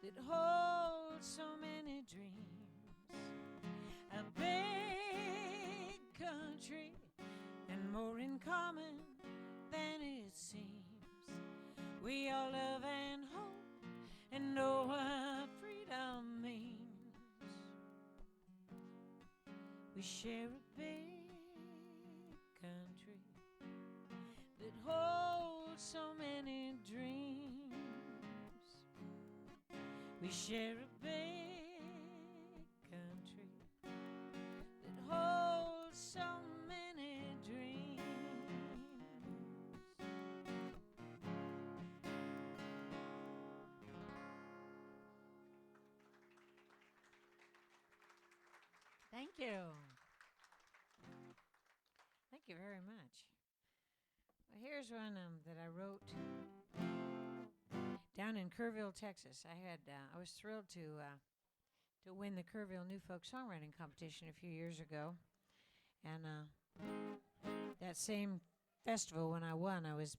that holds so many dreams, a big country and more in common than it seems. We all love and hope and know what freedom means. We share a big country that holds so many dreams. share a big country that holds so many dreams. Thank you. Thank you very much. Well, here's one that I wrote down in Kerrville, Texas. I was thrilled to win the Kerrville New Folk Songwriting Competition a few years ago, and that same festival when I won, I was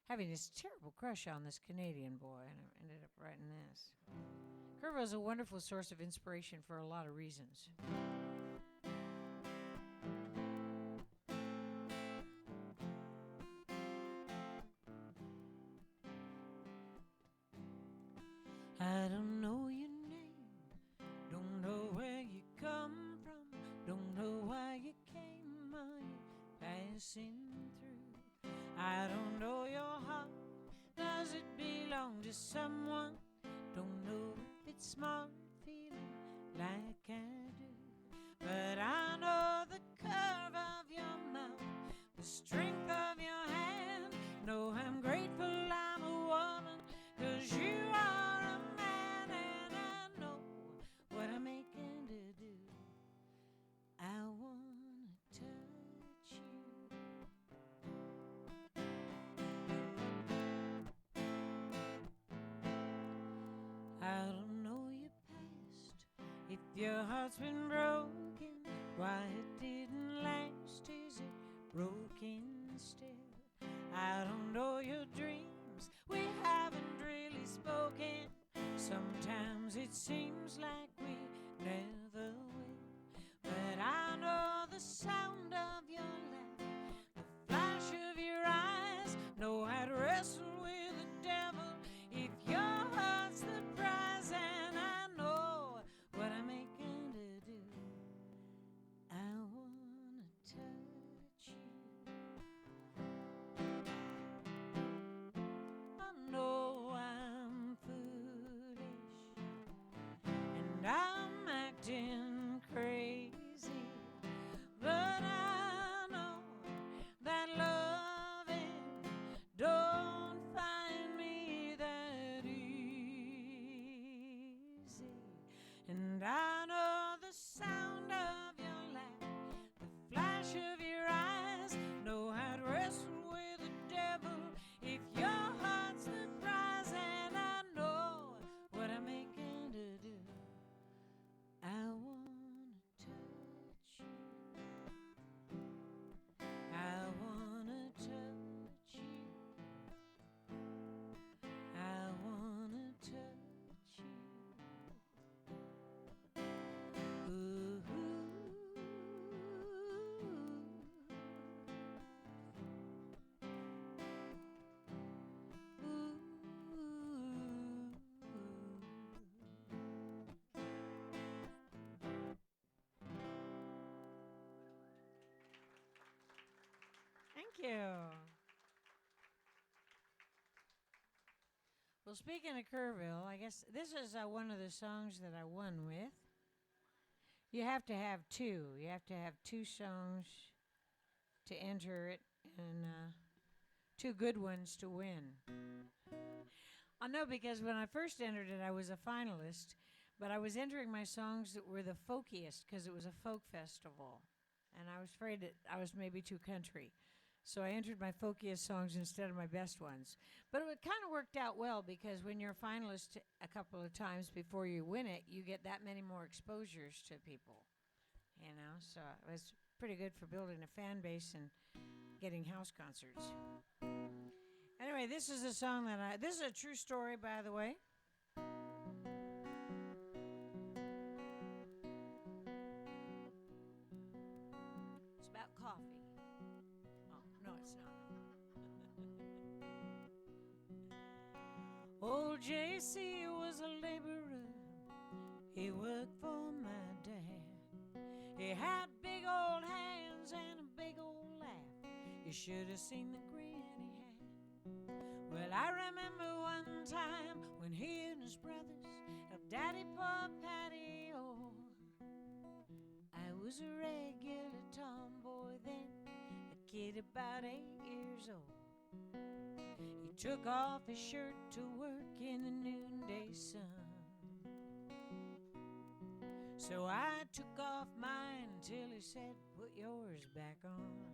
having this terrible crush on this Canadian boy, and I ended up writing this. Kerrville is a wonderful source of inspiration for a lot of reasons. I don't know your name, don't know where you come from, don't know why you came on passing through. I don't know your heart, does it belong to someone? Don't know if it's smart feeling like I do, but I know the curve of your mouth, the strength of your hand. No, I'm grateful I'm a woman, 'cause you are a man, and I know what I'm making to do. I wanna touch you. I don't know your past, if your heart's been broken, why it didn't last, is it broken still? I don't know your dreams, we haven't really spoken. Sometimes it seems like we never will, but I know the sound of your laugh, the flash of your eyes. Know I'd wrestle with the devil if your heart's the prize, and I know what I'm making to do. I wanna touch you. I know I'm foolish and I'm acting crazy, but I know that loving don't find me that easy. And I know the sound of your laugh, the flash of your eyes. Know I'd wrestle with the devil if your heart's the prize, and I know what I'm making to do. I wanna touch you. I wanna touch you. I wanna touch you. Ooh. Thank you. Well, speaking of Kerrville, I guess this is one of the songs that I won with. You have to have two. You have to have two songs to enter it, and two good ones to win. I know, because when I first entered it, I was a finalist, but I was entering my songs that were the folkiest because it was a folk festival, and I was afraid that I was maybe too country. So I entered my folkiest songs instead of my best ones. But it kind of worked out well, because when you're a finalist a couple of times before you win it, you get that many more exposures to people, you know. So it was pretty good for building a fan base and getting house concerts. Anyway, this is a song that this is a true story, by the way. It's about coffee. Oh, no, it's not. Old JC was a laborer. He worked for my dad. He had big old hands and a big old laugh. You should have seen the grin he had. Well, I remember one time when he and his brothers our patio. I was a regular tomboy then, a kid about 8 years old. He took off his shirt to work in the noonday sun. So I took off mine until he said, put yours back on.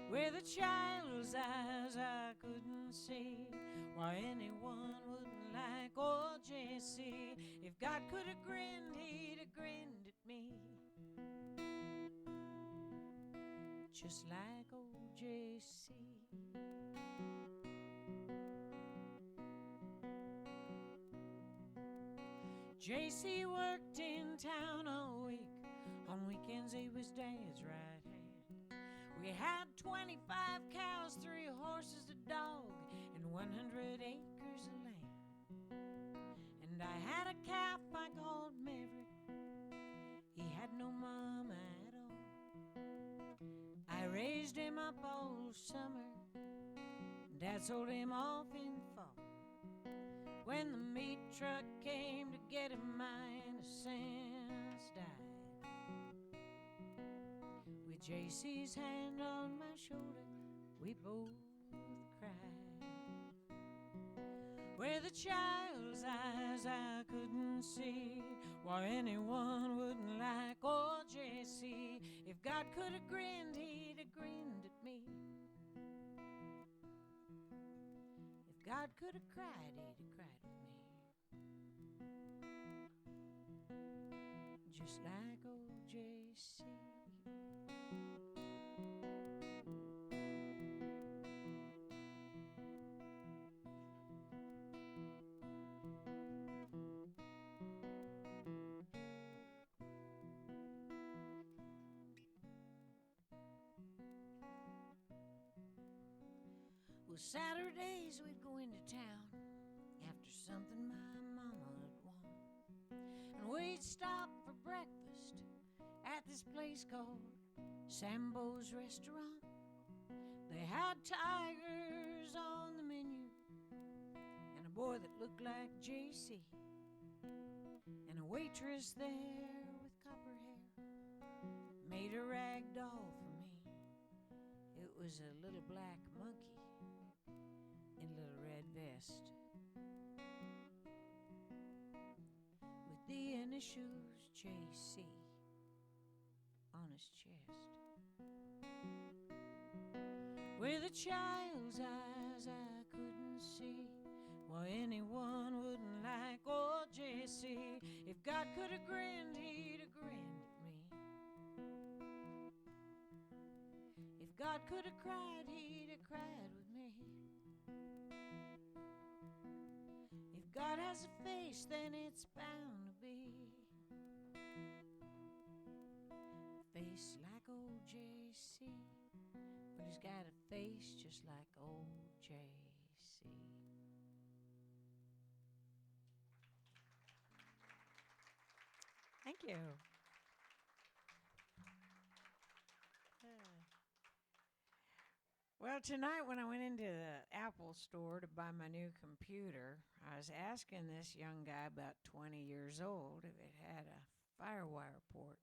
With a child's eyes I couldn't see why anyone wouldn't like old J.C. If God could have grinned, he'd have grinned at me, just like old J.C. J.C. worked in town all week. On weekends he was Dad's right hand. We had 25 cows, 3 horses, a dog, and 100 acres of land. And I had a calf I called Maverick. He had no mama at all. I raised him up all summer. Dad sold him off in fall. When the meat truck came to get him, my innocence died. With J.C.'s hand on my shoulder, we both cried. With a child's eyes I couldn't see why anyone wouldn't like old J.C. If God could have grinned, he'd have grinned at me. If God could have cried, he'd have cried with me, just like old J.C. Well, Saturdays we'd go into town after something my mama would want, and we'd stop for breakfast at this place called Sambo's Restaurant. They had tigers on the menu, and a boy that looked like J.C., and a waitress there with copper hair made a rag doll for me. It was a little black monkey in a little red vest with the initials J.C. on his chest. With a child's eyes I couldn't see why anyone wouldn't like old J.C. If God could have grinned, he'd have grinned at me. If God could have cried, he'd have cried with me. If God has a face, then it's bound to be a face like old J.C. But he's got a face just like old J.C. Thank you. Well, tonight when I went into the Apple store to buy my new computer, I was asking this young guy about 20 years old if it had a FireWire port.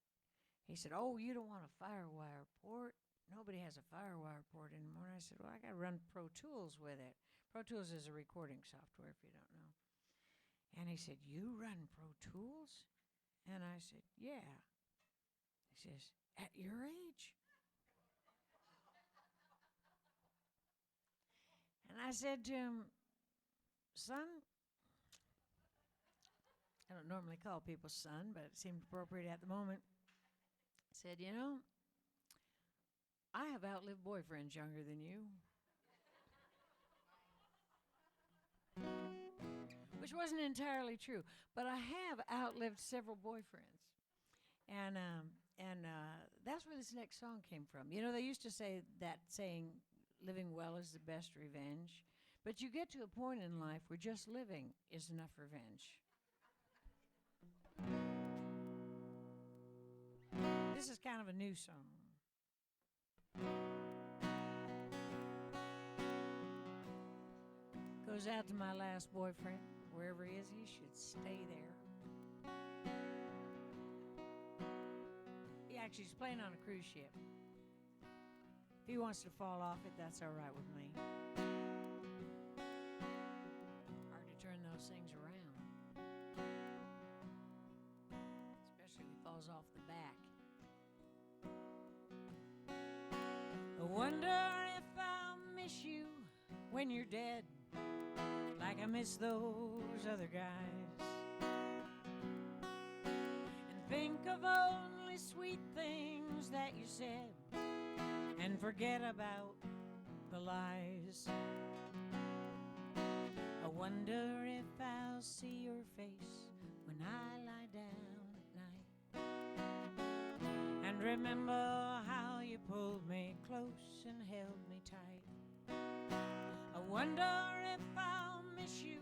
He said, "Oh, you don't want a FireWire port? Nobody has a FireWire port anymore." And I said, "Well, I got to run Pro Tools with it." Pro Tools is a recording software, if you don't know. And he said, "You run Pro Tools?" And I said, "Yeah." He says, "At your age?" And I said to him, "Son," I don't normally call people son, but it seemed appropriate at the moment. I said, "You know, I have outlived boyfriends younger than you." Which wasn't entirely true, but I have outlived several boyfriends. And that's where this next song came from. You know, they used to say that saying, living well is the best revenge. But you get to a point in life where just living is enough revenge. This is kind of a new song. Goes out to my last boyfriend. Wherever he is, he should stay there. He actually is playing on a cruise ship. If he wants to fall off it, that's all right with me. Hard to turn those things around, especially if he falls off the back. I wonder if I'll miss you when you're dead, like I miss those other guys, and think of only sweet things that you said, and forget about the lies. I wonder if I'll see your face when I lie down at night, and remember how you pulled me close and held me tight. I wonder if I'll miss you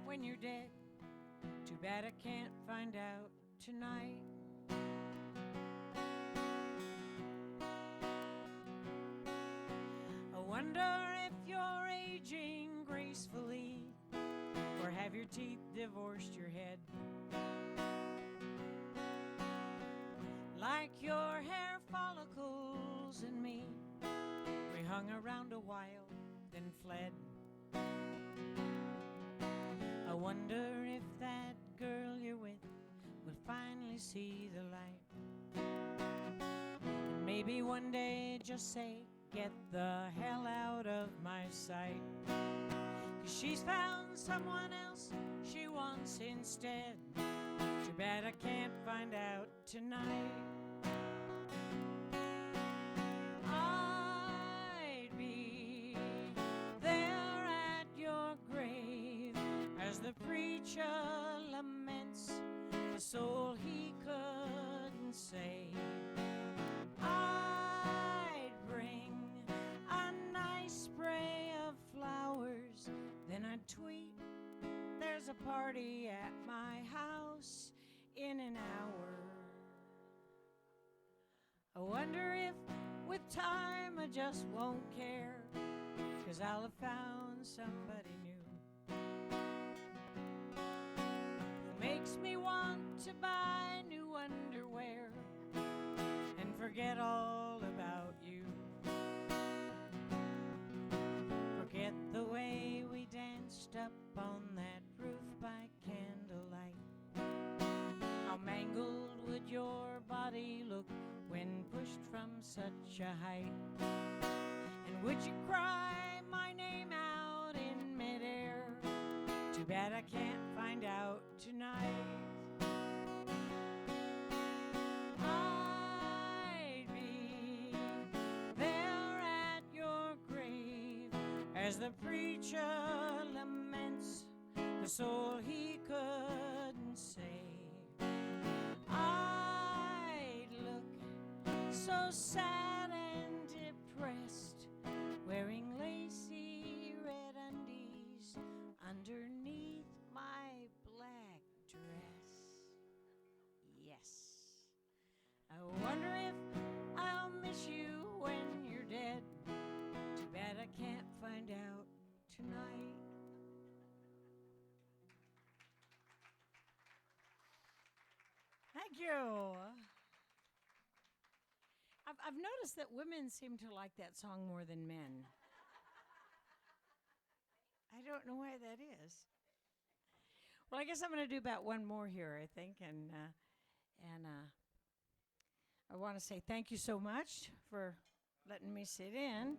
when you're dead. Too bad I can't find out tonight. I wonder if you're aging gracefully, or have your teeth divorced your head, like your hair follicles and me. We hung around a while, then fled. I wonder if that girl you're with will finally see the light, and maybe one day just say, get the hell out of my sight, 'cause she's found someone else she wants instead. Too bad I can't find out tonight. I'd be there at your grave as the preacher laments the soul he couldn't save. I'd bring a nice spray of flowers, then I'd tweet, there's a party at my house in an hour. I wonder if with time I just won't care, 'cause I'll have found somebody new who makes me want to buy new underwear and forget all about you. Forget the way we danced up on that roof by candlelight. How mangled would your body look when pushed from such a height? And would you cry my name out in midair? Too bad I can't find out tonight. I'd be there at your grave as the preacher laments the soul he couldn't save. I'd look so sad and depressed, wearing lacy red undies underneath my black dress. Yes. I wonder if I'll miss you when you're dead. Too bad I can't find out tonight. Thank you. I've noticed that women seem to like that song more than men. I don't know why that is. Well, I guess I'm going to do about one more here, I think, and I want to say thank you so much for letting me sit in.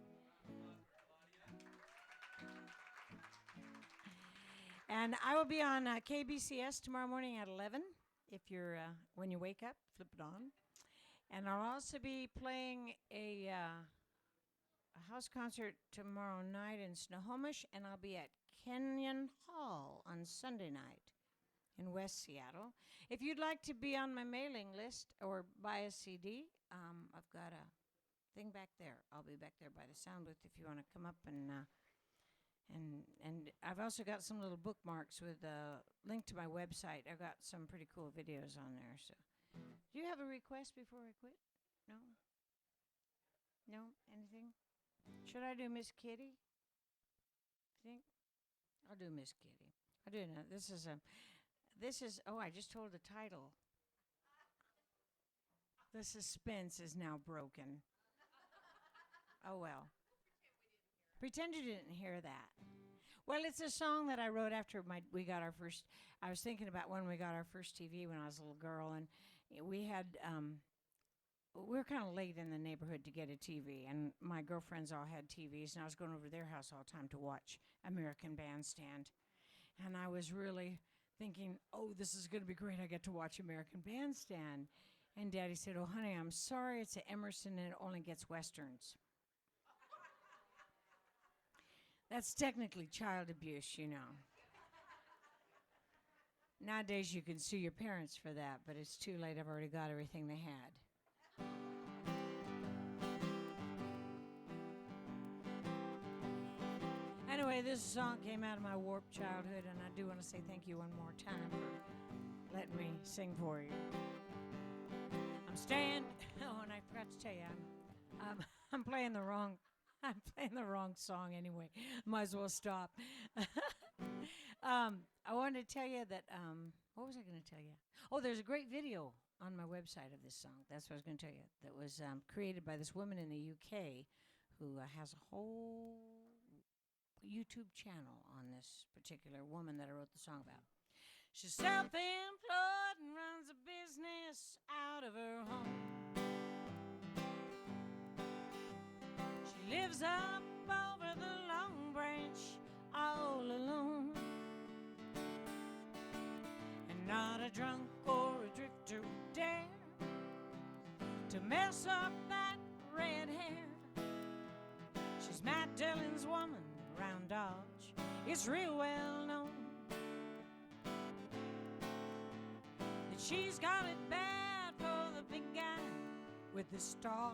And I will be on KBCS tomorrow morning at 11. If you're when you wake up, flip it on. And I'll also be playing a house concert tomorrow night in Snohomish, and I'll be at Kenyon Hall on Sunday night in West Seattle. If you'd like to be on my mailing list or buy a CD, I've got a thing back there. I'll be back there by the sound booth if you want to come up and I've also got some little bookmarks with a link to my website. I've got some pretty cool videos on there. So, do you have a request before I quit? No? No? Anything? Should I do Miss Kitty? Think? I'll do Miss Kitty. I'll do it now. this is, oh, I just told the title. The suspense is now broken. Oh, well. Pretend you didn't hear that. Well, it's a song that I wrote after we got our first. I was thinking about when we got our first TV when I was a little girl, and we had we were kind of late in the neighborhood to get a TV, and my girlfriends all had TVs, and I was going over to their house all the time to watch American Bandstand, and I was really thinking, oh, this is going to be great. I get to watch American Bandstand, and Daddy said, oh, honey, I'm sorry, it's at Emerson, and it only gets Westerns. That's technically child abuse, you know. Nowadays, you can sue your parents for that, but it's too late. I've already got everything they had. Anyway, this song came out of my warped childhood, and I do want to say thank you one more time for letting me sing for you. I'm staying. Oh, and I forgot to tell you, I'm playing the wrong. I'm playing the wrong song anyway. Might as well stop. I wanted to tell you that, what was I going to tell you? Oh, there's a great video on my website of this song. That's what I was going to tell you. That was created by this woman in the UK who has a whole YouTube channel on this particular woman that I wrote the song about. She's self-employed and runs a business out of her home. She lives up over the Long Branch all alone, and not a drunk or a drifter would dare to mess up that red hair. She's Matt Dillon's woman around Dodge. It's real well known that she's got it bad for the big guy with the star,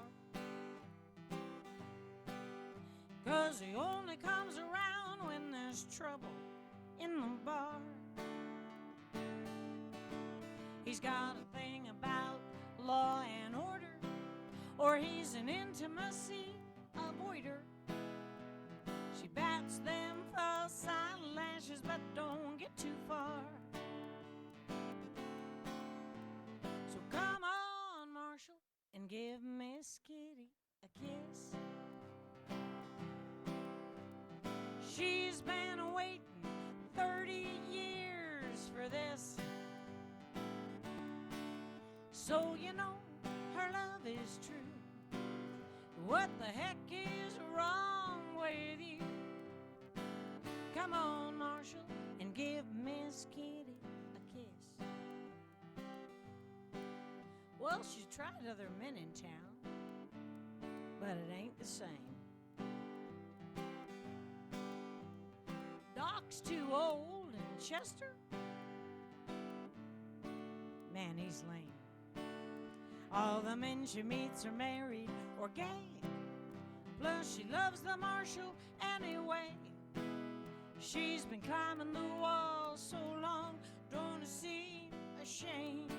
'cause he only comes around when there's trouble in the bar. He's got a thing about law and order, or he's an intimacy avoider. She bats them false eyelashes, but don't get too far. So come on, Marshall, and give Miss Kitty a kiss. She's been waiting 30 years for this, so you know her love is true. What the heck is wrong with you? Come on, Marshall, and give Miss Kitty a kiss. Well, she tried other men in town, but it ain't the same. Doc's too old, and Chester, man, he's lame. All the men she meets are married or gay. Plus, she loves the Marshal anyway. She's been climbing the wall so long, don't it seem a shame?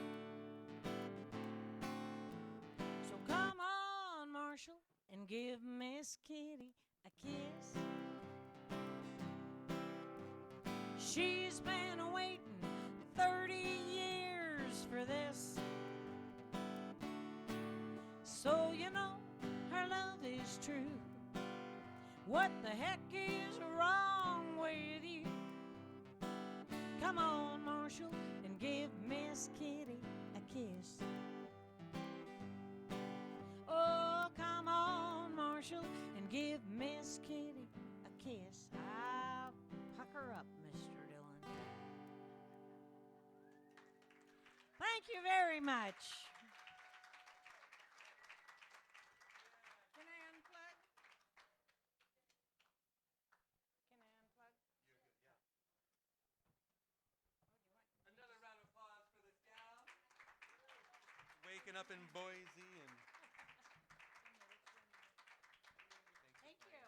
So come on, Marshal, and give Miss Kitty a kiss. She's been waiting 30 years for this, so you know her love is true. What the heck is wrong with you? Come on, Marshall, and give Miss Kitty a kiss. Oh, come on, Marshall, and give Miss Kitty a kiss. Ah, pucker up, Mr. Dillon. Thank you very much. Can I unplug? Another round of applause for this gal. Waking up in Boise and. Thank you.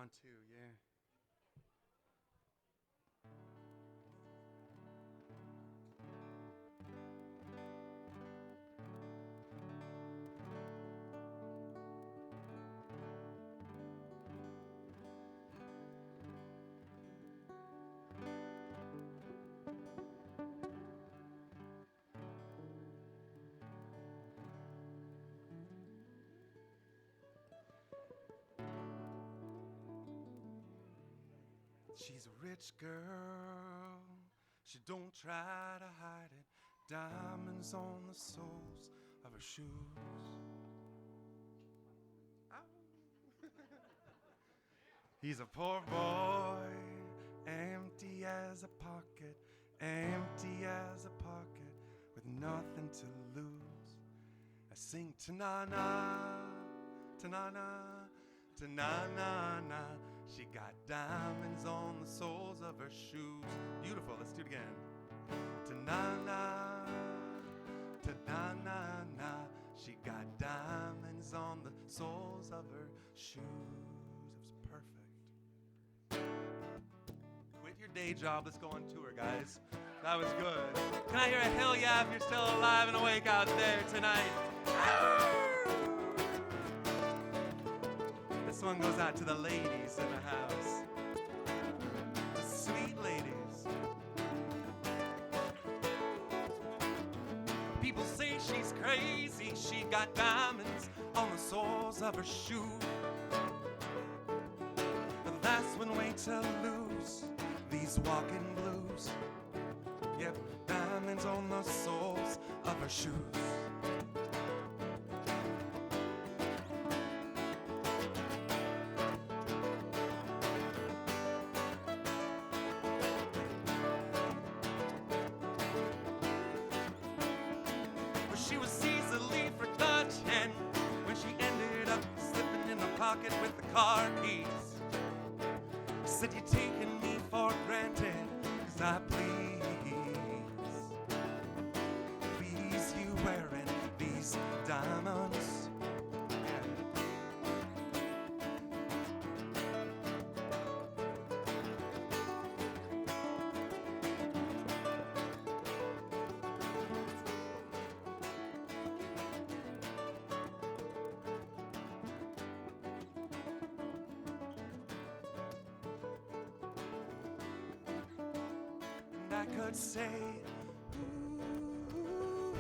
on 2, yeah. She's a rich girl, she don't try to hide it. Diamonds on the soles of her shoes. Ow. He's a poor boy, empty as a pocket, empty as a pocket, with nothing to lose. I sing ta-na-na, ta-na-na, ta-na-na-na. She got diamonds on the soles of her shoes. Beautiful, let's do it again. Ta-na-na, ta-na-na-na. She got diamonds on the soles of her shoes. It was perfect. Quit your day job, let's go on tour, guys. That was good. Can I hear a hell yeah if you're still alive and awake out there tonight? This one goes out to the ladies in the house. The sweet ladies. People say she's crazy. She got diamonds on the soles of her shoe. But that's one way to lose these walking blues. Yep, diamonds on the soles of her shoes. She was easily forgotten when she ended up slipping in the pocket with the car keys. Said you're taking me for granted, 'cause I please you wearing these diamonds. I could say, ooh,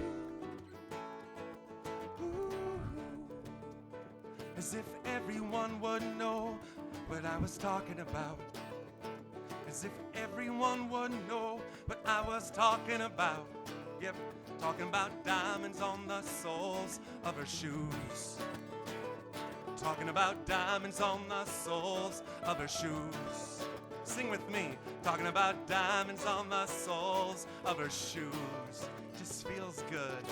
as if everyone would know what I was talking about. As if everyone would know what I was talking about. Yep, talking about diamonds on the soles of her shoes. Talking about diamonds on the soles of her shoes. Sing with me, talking about diamonds on the soles of her shoes. Just feels good.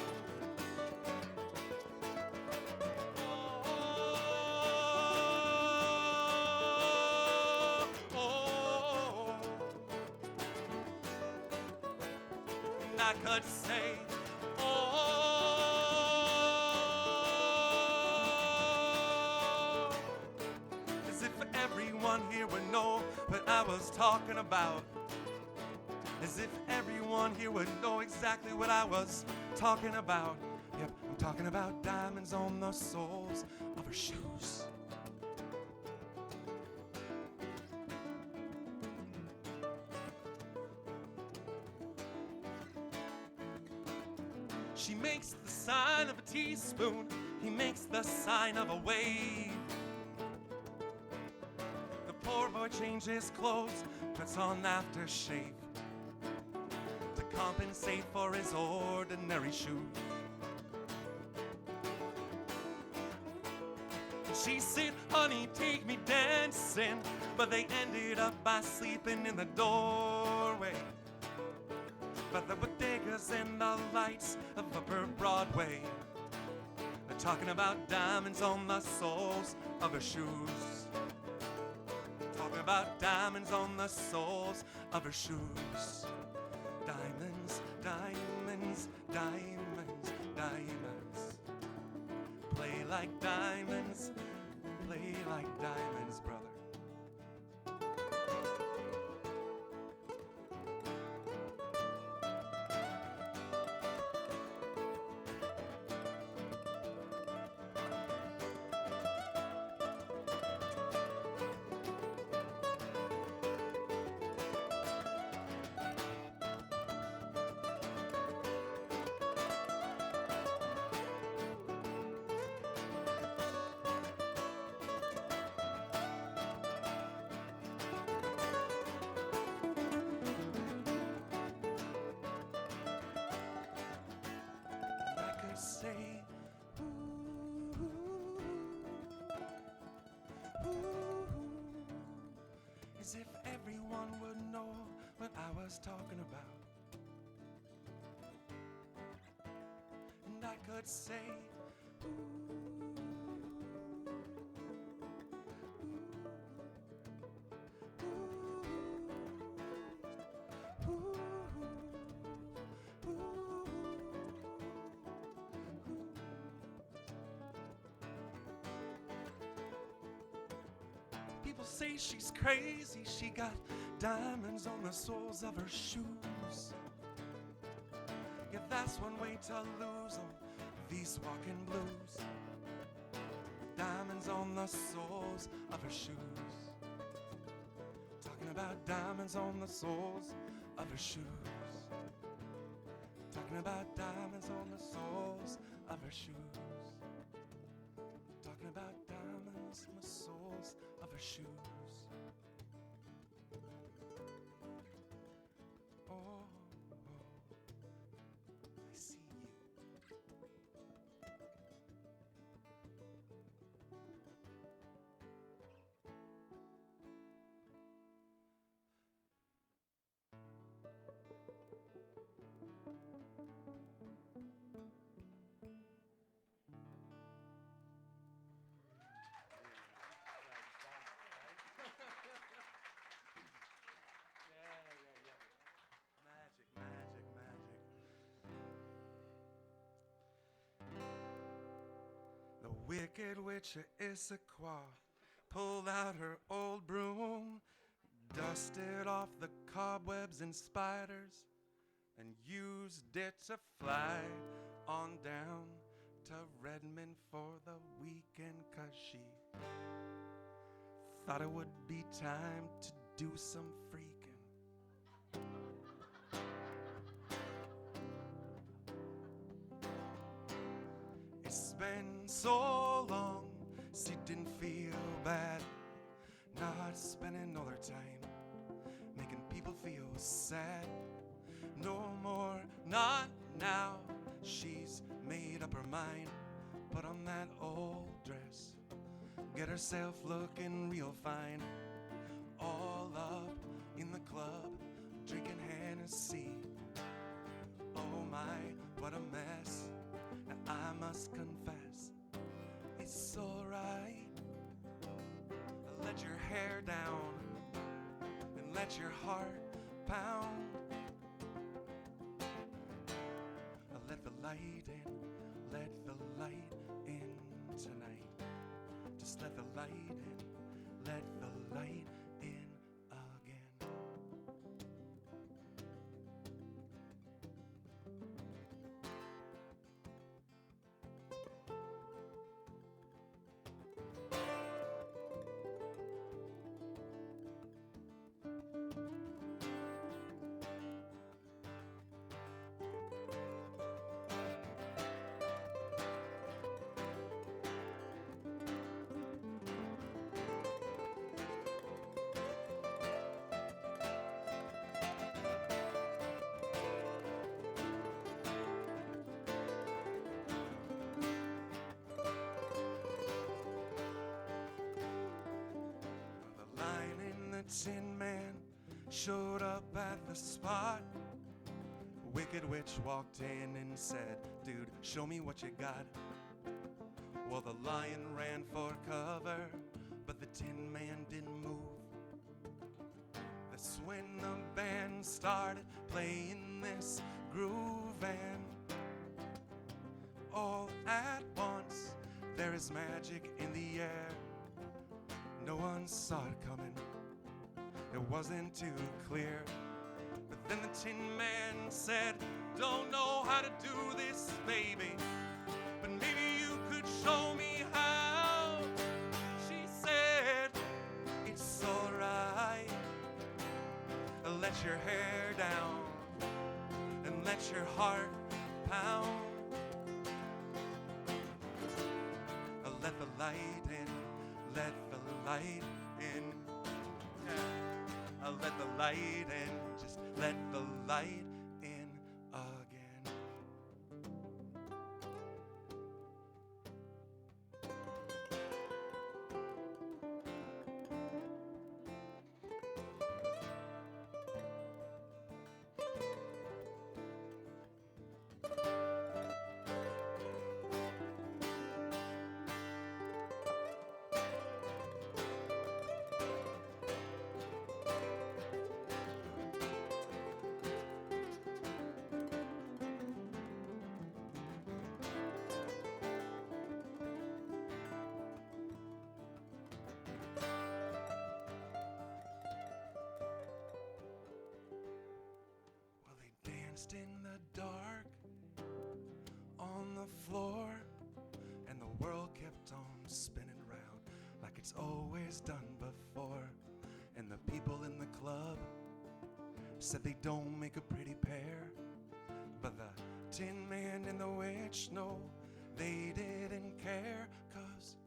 Oh. And I could say, as if everyone here would know what I was talking about. As if everyone here would know exactly what I was talking about. Yep, I'm talking about diamonds on the soles of her shoes. She makes the sign of a teaspoon. He makes the sign of a wave. Poor boy changes clothes, puts on aftershave to compensate for his ordinary shoes. And she said, honey, take me dancing, but they ended up by sleeping in the doorway. But the bodegas and the lights of Upper Broadway are talking about diamonds on the soles of her shoes. Talking about diamonds on the soles of her shoes. Diamonds, diamonds, diamonds, diamonds. Play like diamonds, play like diamonds, brother. was talking about. And I could say, people say she's crazy, she got diamonds on the soles of her shoes. Yeah, that's one way to lose on these walking blues. Diamonds on the soles of her shoes. Talking about diamonds on the soles of her shoes. Talking about diamonds on the soles of her shoes. Talking about diamonds on the soles of her shoes. Oh, I see you. Magic, magic, magic. The wicked witch of Issaquah pulled out her old broom, dusted off the cobwebs and spiders, and used it to fly on down to Redmond for the weekend, 'cause she thought it would be time to do some freaking. It's been so long, she didn't feel bad, not spending all her time making people feel sad. No more, not now. She's made up her mind. Put on that old dress, get herself looking real fine. All up in the club, drinking Hennessy. Oh my, what a mess. Now I must confess, it's alright. Let your hair down and let your heart pound. Let the light in, let the light in tonight. Just let the light in, let the light in again. Tin Man showed up at the spot. Wicked witch walked in and said, dude, show me what you got. Well, the lion ran for cover, but the Tin Man didn't move. That's when the band started playing this groove, and all at once there is magic in the air. No one saw it coming, it wasn't too clear. But then the Tin Man said, don't know how to do this, baby, but maybe you could show me how. She said, it's alright. Let your hair down and let your heart pound. Let the light in, let the light in. Yeah. Let the light in, just let the light in again. floor, and the world kept on spinning round like it's always done before. And the people in the club said they don't make a pretty pair, but the Tin Man and the Witch, no, they didn't care, 'cause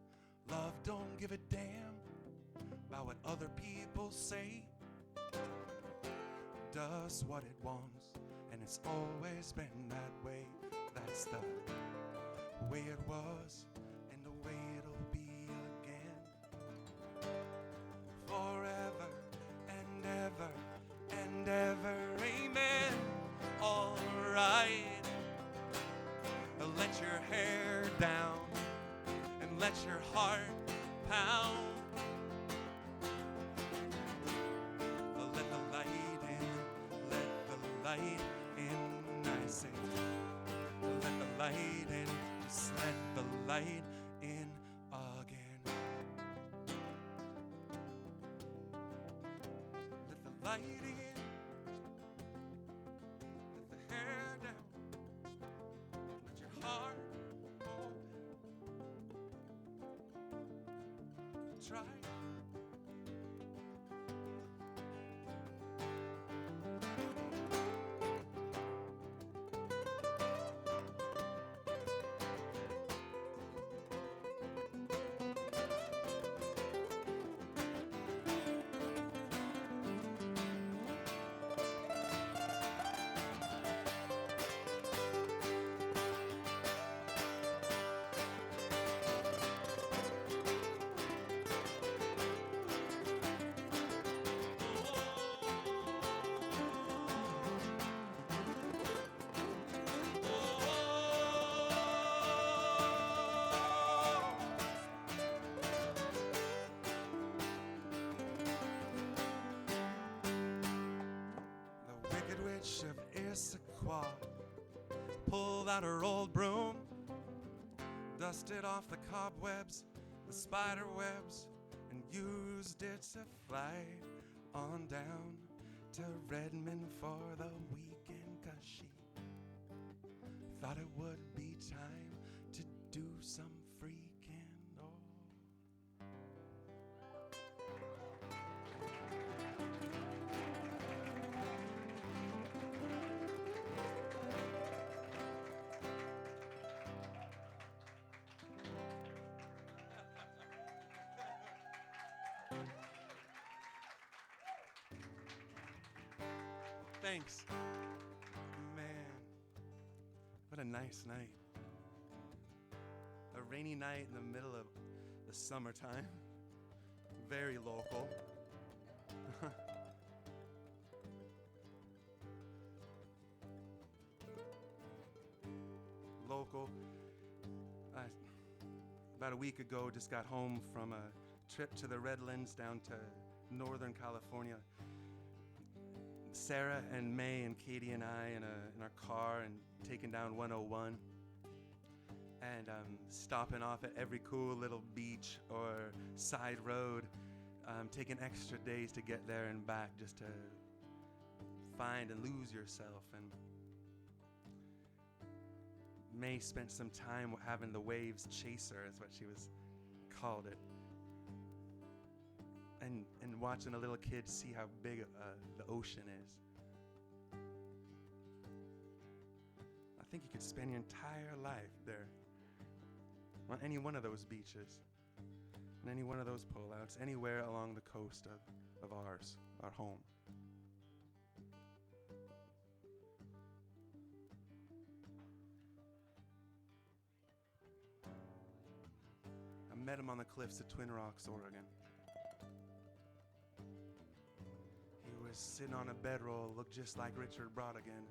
love don't give a damn about what other people say. Does what it wants, and it's always been that way. That's the way it was, and the way it'll be again. Forever and ever and ever, amen. All right. Let your hair down and let your heart pound. Let the light in, let the light in, I say. Let the light in, just let the light in again. Let the light in, let the hair down, let your heart open. Try. Of Issaquah pulled out her old broom, dusted off the cobwebs, the spider webs, and used it to fly on down to Redmond for the weekend, 'cause she thought it would be time to do some freaking. Oh. Thanks. Man, what a nice night. A rainy night in the middle of the summertime. Very local. Local. About a week ago, just got home from a trip to the Redlands down to Northern California. Sarah and May and Katie and I in our car and taking down 101 and stopping off at every cool little beach or side road, taking extra days to get there and back just to find and lose yourself. And May spent some time having the waves chase her, is what she called it. And watching a little kid see how big the ocean is. I think you could spend your entire life there on any one of those beaches, on any one of those pullouts, anywhere along the coast of ours, our home. I met him on the cliffs of Twin Rocks, Oregon. He was sitting on a bedroll, looked just like Richard Brodigan.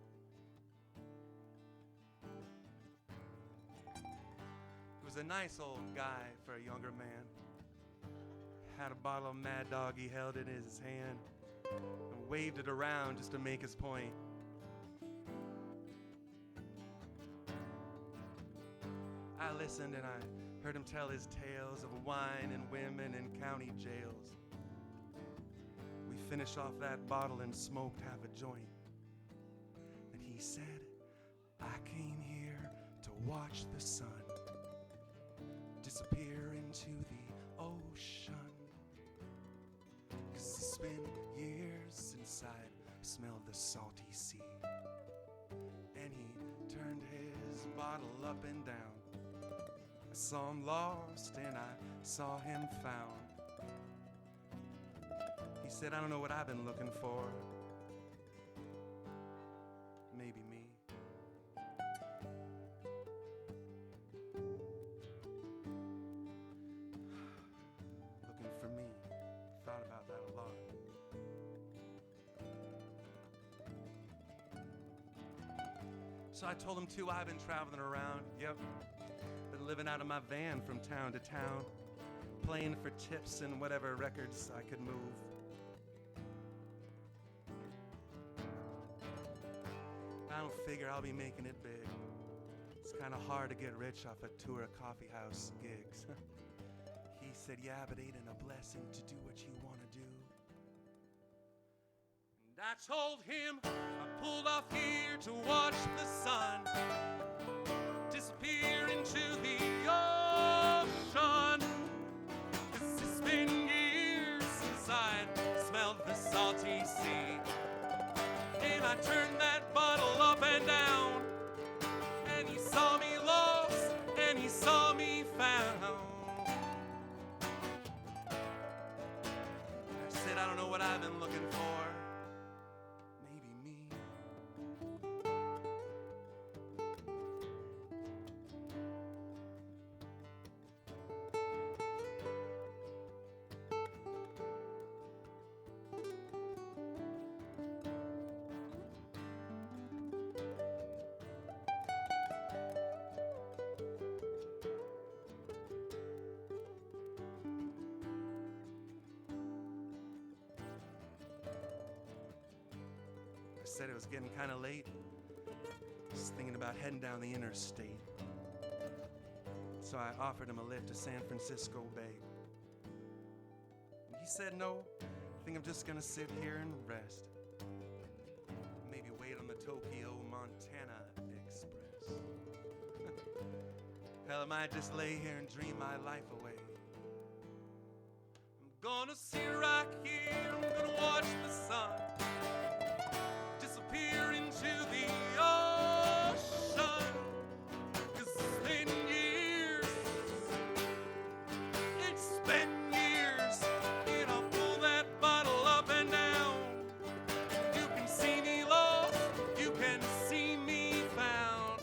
He was a nice old guy for a younger man. Had a bottle of Mad Dog he held in his hand and waved it around just to make his point. I listened and I heard him tell his tales of wine and women and county jails. We finished off that bottle and smoked half a joint. And he said, I came here to watch the sun disappear into the ocean. 'Cause it's been years since I smelled the salty sea. And he turned his bottle up and down. I saw him lost and I saw him found. He said, I don't know what I've been looking for. Maybe me. Looking for me. Thought about that a lot. So I told him too, I've been traveling around. Yep. Been living out of my van from town to town, playing for tips and whatever records I could move. I don't figure I'll be making it big. It's kind of hard to get rich off a tour of CoffeeHouse gigs. He said, yeah, but ain't it a blessing to do what you want to do? And I told him I pulled off here to watch the sun disappear into the ocean. 'Cause it's been years since I smelled the salty sea. And I turned that bottle up and down, and he saw me lost, and he saw me found. I said, I don't know what I've been looking for. Maybe me. I said it was getting kind of late. Just thinking about heading down the interstate. So I offered him a lift to San Francisco Bay. And he said no. I think I'm just gonna sit here and rest. Maybe wait on the Tokyo, Montana Express. Hell, I might just lay here and dream my life away. I'm gonna sit right here, I'm gonna watch the sun disappear into the ocean. 'Cause it's been years, it's been years, and I'll pull that bottle up and down. You can see me lost, you can see me found.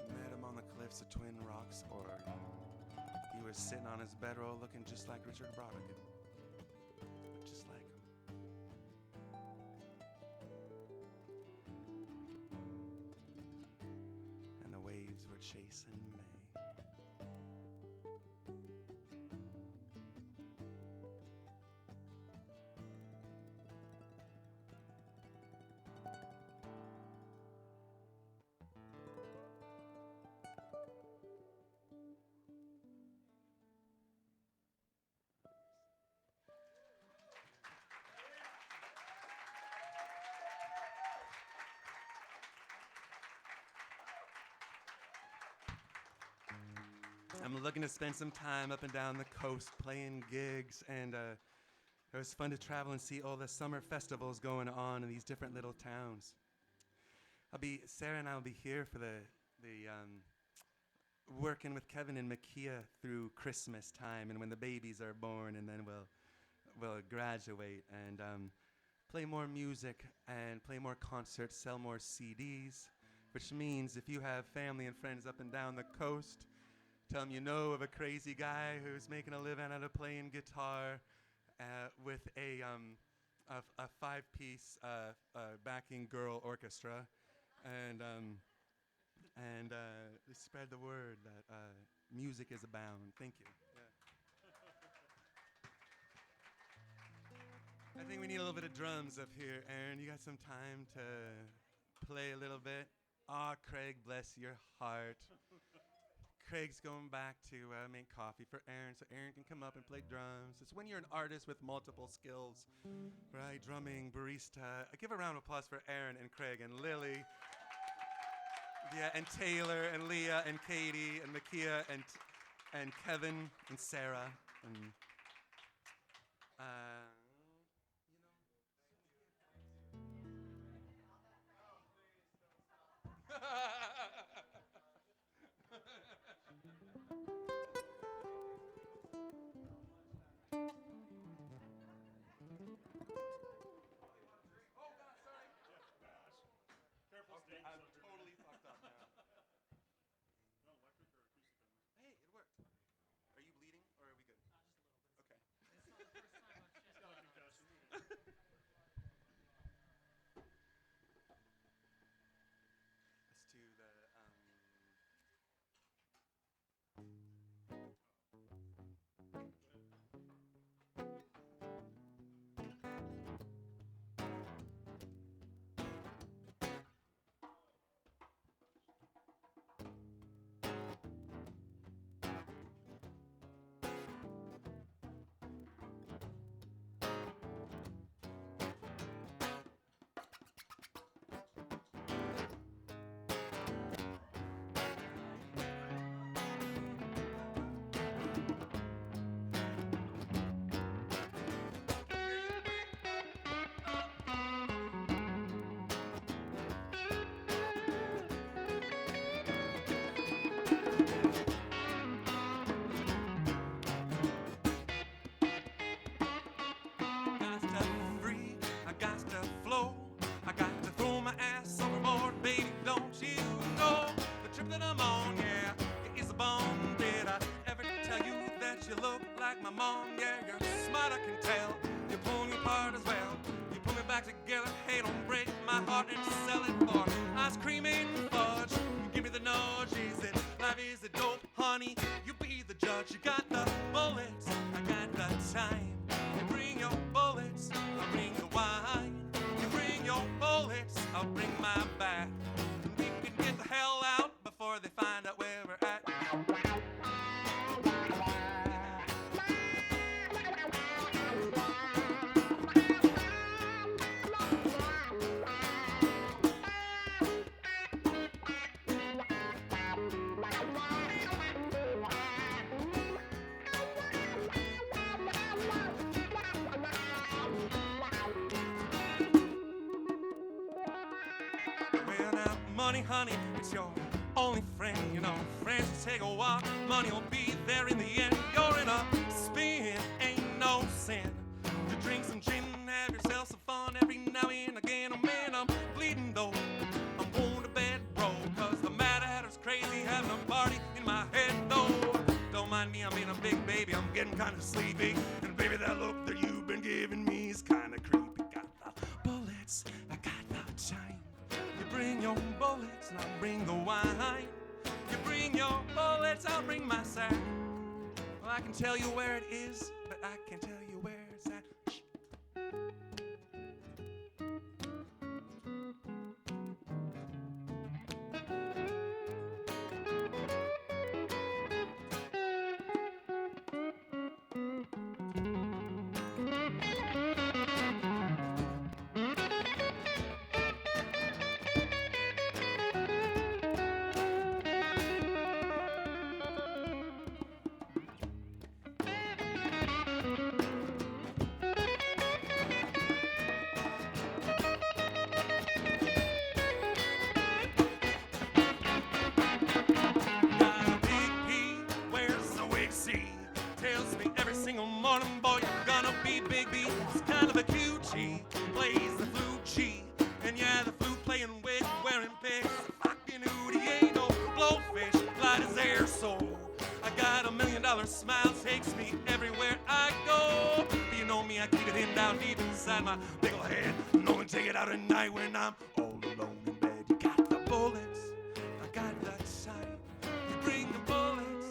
Met him on the cliffs of Twin Rocks, Oregon. He was sitting on his bedroll looking just like Richard Brodigan. Just like him. And the waves were chasing May. I'm looking to spend some time up and down the coast playing gigs, and it was fun to travel and see all the summer festivals going on in these different little towns. Sarah and I will be here for the working with Kevin and Makia through Christmas time, and when the babies are born, and then we'll graduate and play more music and play more concerts, sell more CDs, which means if you have family and friends up and down the coast, tell them you know of a crazy guy who's making a living out of playing guitar with a five-piece backing girl orchestra, and spread the word that music is abound. Thank you. I think we need a little bit of drums up here. Aaron, you got some time to play a little bit? Aw, Craig, bless your heart. Craig's going back to make coffee for Aaron so Aaron can come up and play drums. It's when you're an artist with multiple skills, right? Drumming, barista. Give a round of applause for Aaron and Craig and Lily. Yeah, and Taylor and Leah and Katie and Makia and Kevin and Sarah and Careful, stage. I'm totally fucked up now. No, electric or acoustic on this? Hey, it worked. Are you bleeding or are we good? Okay. Got a concussion. Let's do the mom, yeah, you're smart, I can tell. You pull me apart as well. You pull me back together. Hey, don't break my heart and sell it for ice cream and fudge. You give me the nudge, is it? Life is a dope, honey. You be the judge. You got the bullets, I got the time. You bring your bullets, I'll bring the wine. You bring your bullets, I'll bring my bat. And we can get the hell out before they find out where we're at. Money, honey, it's your only friend, you know. Friends take a while, money will be there in the end. You're in a spin, ain't no sin. To drink some gin, have yourself some fun every now and again. Oh man, I'm bleeding though. I'm going to bed, bro, cause the Mad Hatter's crazy, having a party in my head though. Don't mind me, I'm being a big baby, I'm getting kinda sleepy. And baby, that look that you've been giving me is kinda creepy. Got the bullets, I got the time. You bring your bullets and I'll bring the wine. You bring your bullets, I'll bring my sack. Well, I can tell you where it is, but I can't tell you where it's at. Shh. smile takes me everywhere I go. But you know me, I keep it in down deep inside my big ol' head. No one take it out at night when I'm all alone in bed. You got the bullets, I got the sight. You bring the bullets,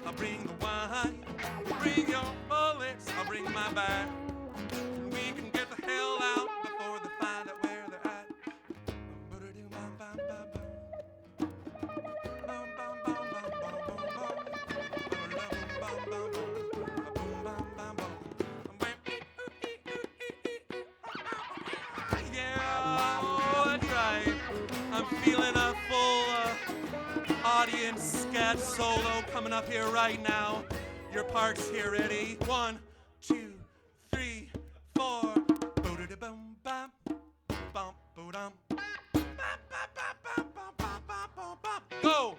I'll bring the wine. You bring your bullets, I'll bring my bag. And we can get the hell out before they find out where they're at. I'm feeling a full audience scat solo coming up here right now. Your part's here, ready? 1, 2, 3, 4. Boom, bam, bum, boom, go.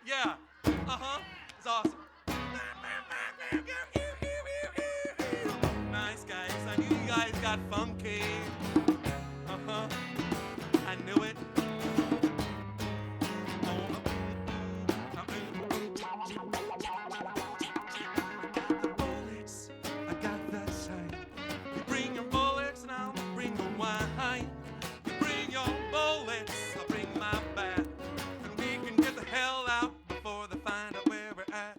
Yeah. It's awesome. Nice guys. I knew you guys got funky. I knew it. I got the sight. You bring your bullets and I'll bring the wine. You bring your bullets, I'll bring my bat. And we can get the hell out before they find out where we're at.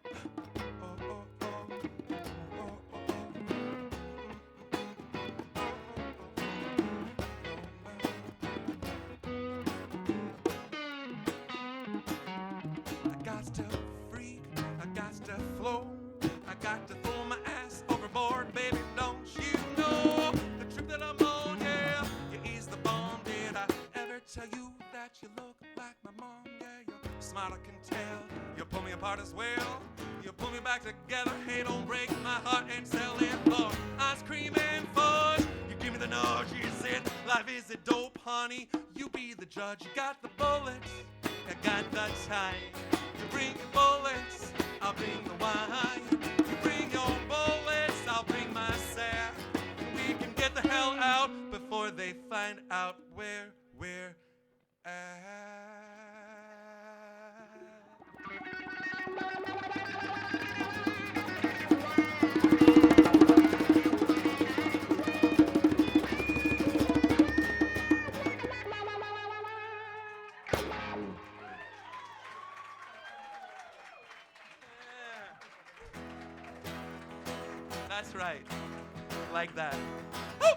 I got to freak, I got to flow, I got to throw my ass overboard, baby, don't you know? The trip that I'm on, yeah, you ease the bomb. Did I ever tell you that you look like my mom? Yeah, your smile I can tell, you pull me apart as well, you pull me back together. Hey, don't break my heart and sell it for ice cream and fudge. You give me the nudge, you said life is a dope, honey. You be the judge, you got the bullets, I got the time. You bring your bullets, I'll bring the wine. You bring your bullets, I'll bring my sack. We can get the hell out before they find out where we're at. That's right. Like that. Woo!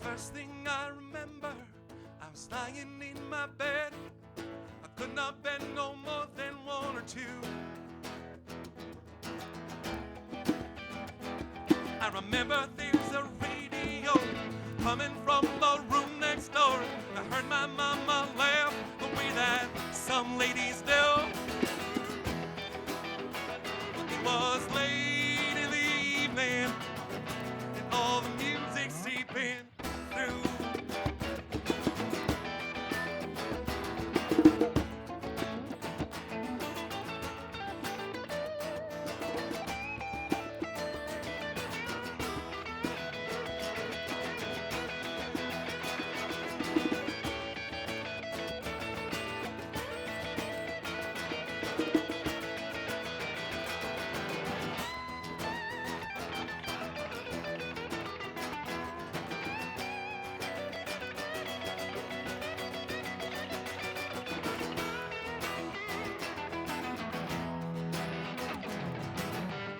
First thing I remember, I was lying in my bed. I could not bend no more than 1 or 2. I remember there's a radio coming from the room next door. I heard my mama laugh the way that some ladies do. It was late in the evening and all the music seeping through.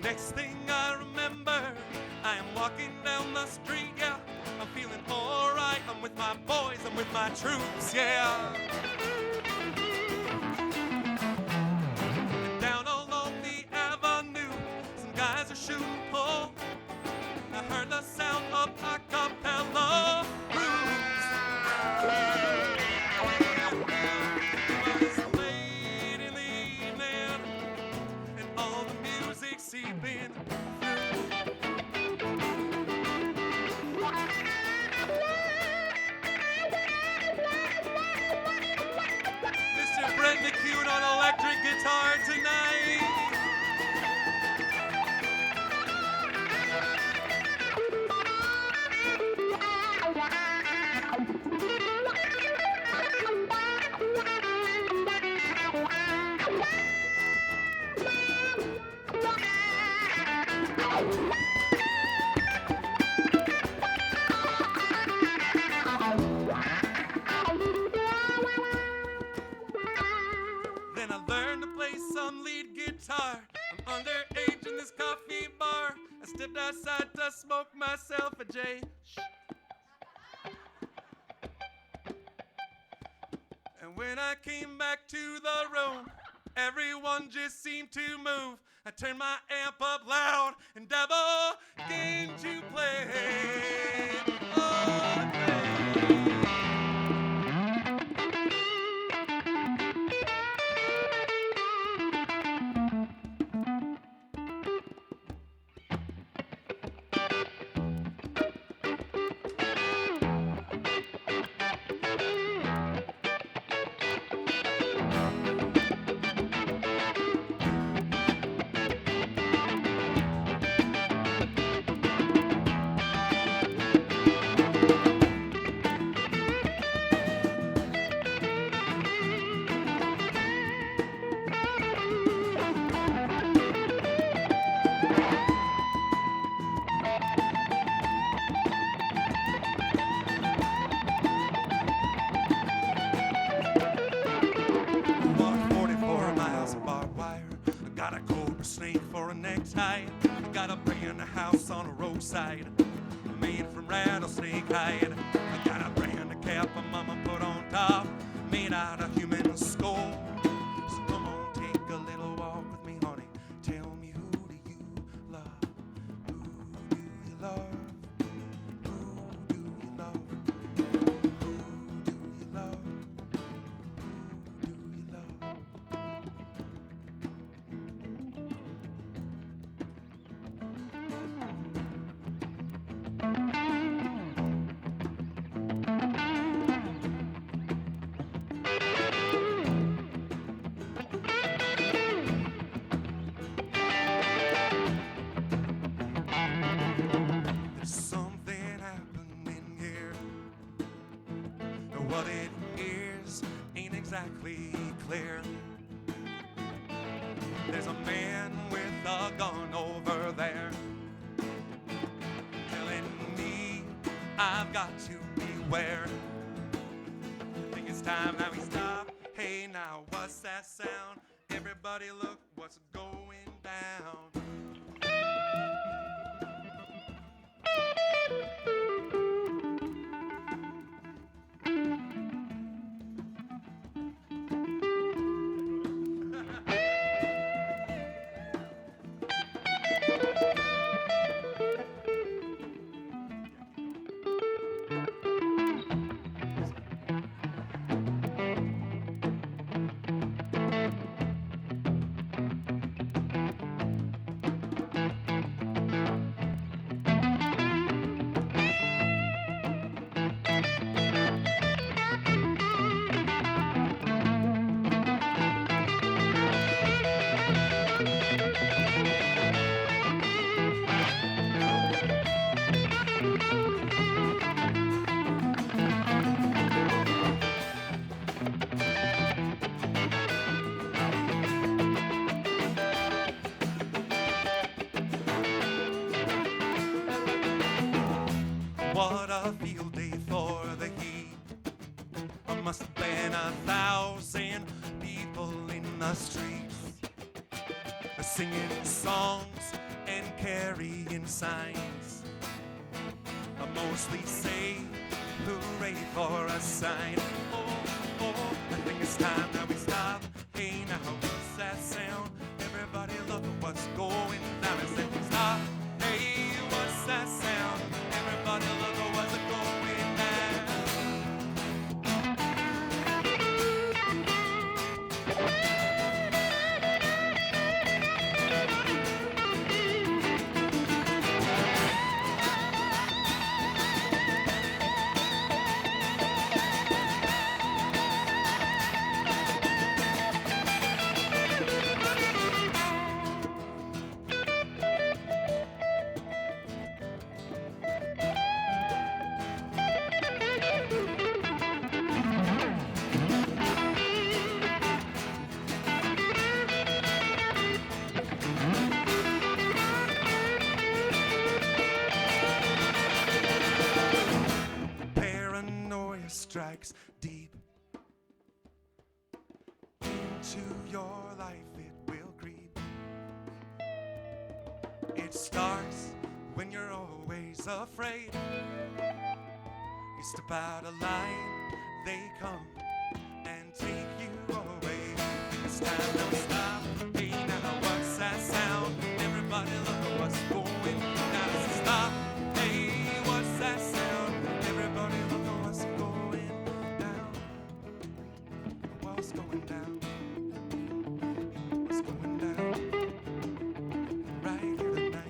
Next thing I remember, I am walking down the street, yeah. I'm feeling alright, I'm with my boys, I'm with my troops, yeah. And down along the avenue, some guys are shooting pool. I heard the sound of a cappella blues. It was late in the evening, and all the music seeping through. learned to play some lead guitar. I'm underage in this coffee bar. I stepped outside to smoke myself a J. And when I came back to the room, everyone just seemed to move. I turned my amp up loud and double game to play. Oh, walked 44 miles of barbed wire. I got a cobra snake for a necktie. I got a brand new house on a roadside made from rattlesnake hide. I got a brand new cap my mama put on top made out of human skull. So come on, take a little walk with me, honey. Tell me, who do you love? Who do you love? Who do you love? Who do you love? Who do you love? There's something happening here. What it is ain't exactly clear. There's a man with a gun over there telling me I've got to beware. I think it's time now we stop. Hey, now what's that sound? Everybody look what's going down. What a field day for the heat. There must have been 1,000 people in the streets, singing songs and carrying signs. I mostly say hooray for a sign. Oh, oh, I think it's time that we stop. Hey, now what's that sound? Everybody look at what's going down. I said stop. Hey, what's that sound? Everybody look at what's going down. Strikes deep into your life it will creep. It starts when you're always afraid. You step out of line, they come and take you away. It's time to stop. Hey, now what's that sound? Everybody look at what's going. Now does it stop? Hey, what's that sound? Everybody look at what's going down. What's going down? What's going down? Right here tonight.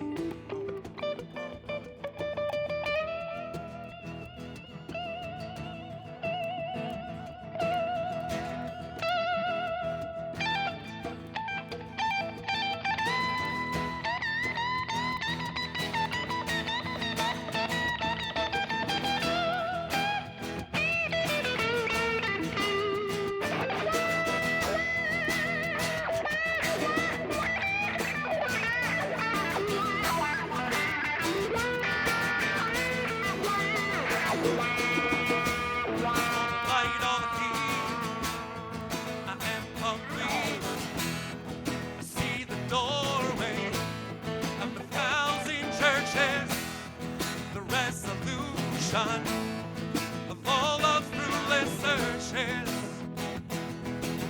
Light all the heat. I am complete. See the doorway of the 1,000 churches. The resolution of all of fruitless searches.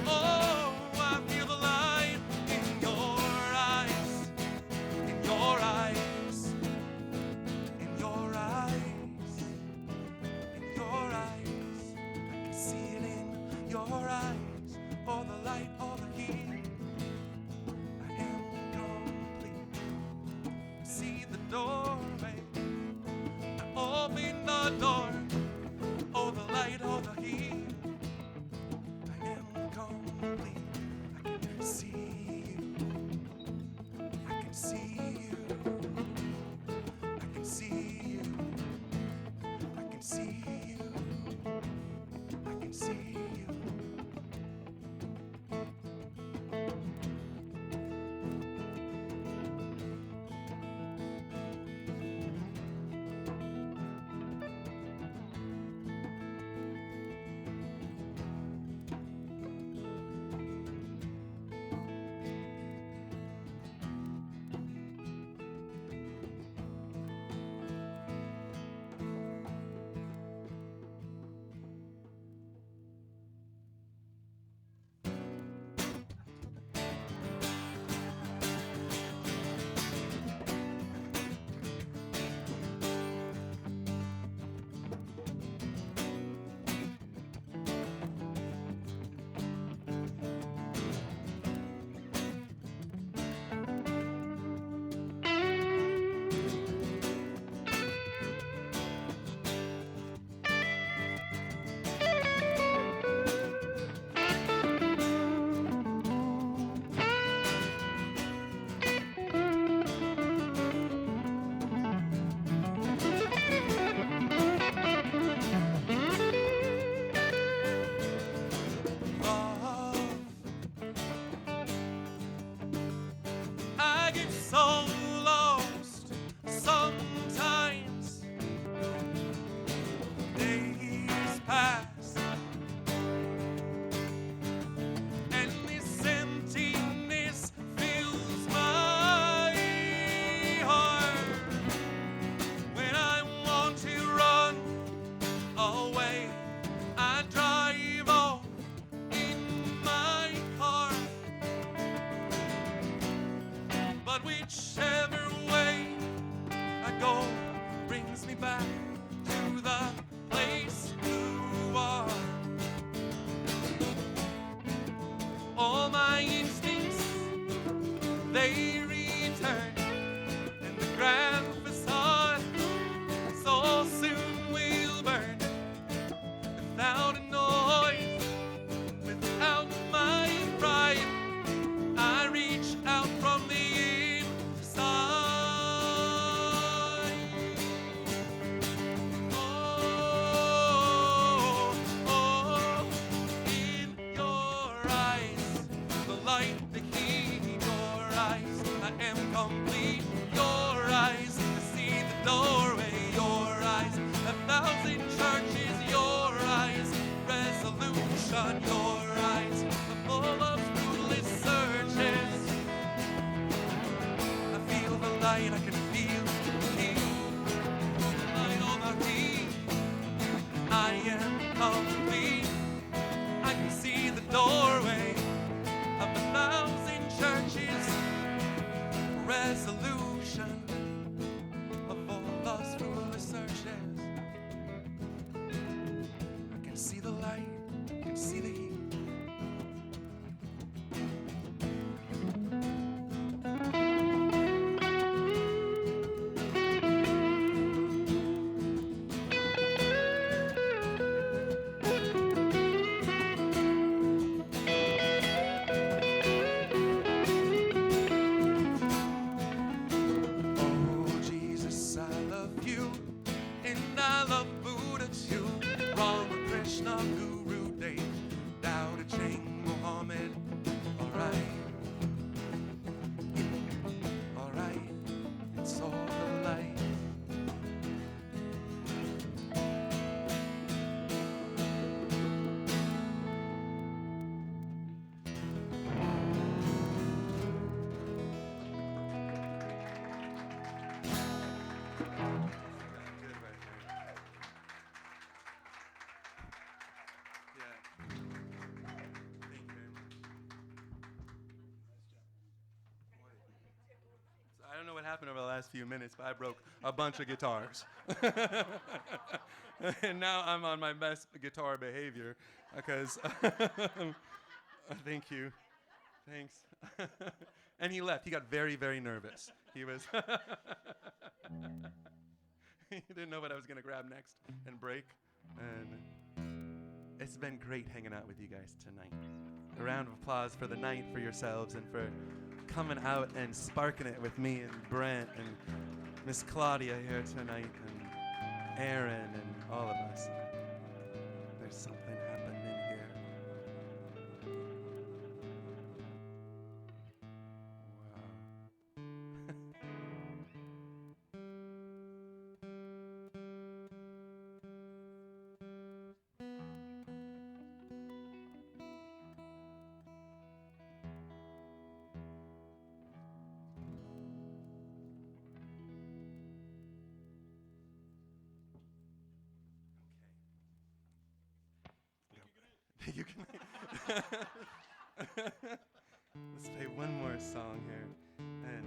Oh, I feel the light in your eyes, in your eyes, in your eyes, in your eyes. I can see it in your eyes. All the light, all the heat. I am complete. See the doorway. I open the door. All the light, all the heat. I am complete. I can see you. I can see you. I can see you. I can see you. I can see you. I get so lost sometimes. Days pass, and this emptiness fills my heart. When I want to run away, I drive off in my car. But whichever way I go brings me back to the place you are. All my instincts, they return, and the grand facade so soon will burn. Without a noise, without my pride, I reach out from the inside. Oh, oh, in your eyes, the light, the heat, your eyes, I am complete. Your eyes, to see the doorway, your eyes, 1,000 churches, your eyes, resolution, your eyes, full of fruitless light, I can feel the heat. Light over me. I am complete. I can see the doorway of 1,000 churches. Resolution of all lost fruitless searches. I can see the light, I can see the heat. Oh Jesus, I love you, and I love Buddha too. Rama, Krishna, Guru, Dev, Tao Te Ching, Mohammed. Alright, it's all the light. Good right there. Yeah. Thank you very much. So I don't know what happened over the last few minutes, but I broke a bunch of guitars. And now I'm on my best guitar behavior because thank you. Thanks. And he left. He got very, very nervous. He was he didn't know what I was going to grab next and break. And it's been great hanging out with you guys tonight. A round of applause for the night, for yourselves, and for coming out and sparking it with me and Brent and Miss Claudia here tonight and Aaron and all of us. There's something happening here. Wow. You can. Let's play one more song here. And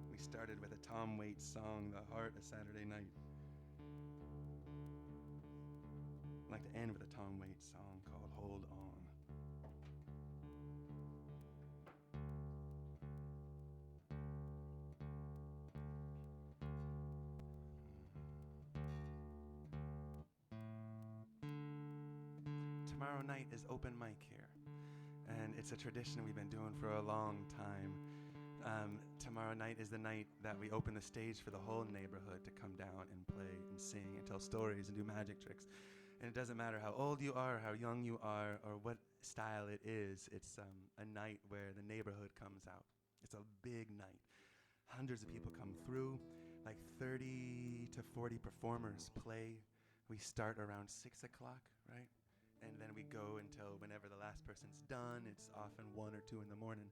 we started with a Tom Waits song, The Heart of Saturday Night. I'd like to end with a Tom Waits song called Hold On. Tomorrow night is open mic here, and it's a tradition we've been doing for a long time. Tomorrow night is the night that we open the stage for the whole neighborhood to come down and play and sing and tell stories and do magic tricks. And it doesn't matter how old you are, how young you are, or what style it is. It's a night where the neighborhood comes out. It's a big night. Hundreds of people come through, like 30 to 40 performers play. We start around 6 o'clock, right? And then we go until whenever the last person's done. It's often 1 or 2 in the morning.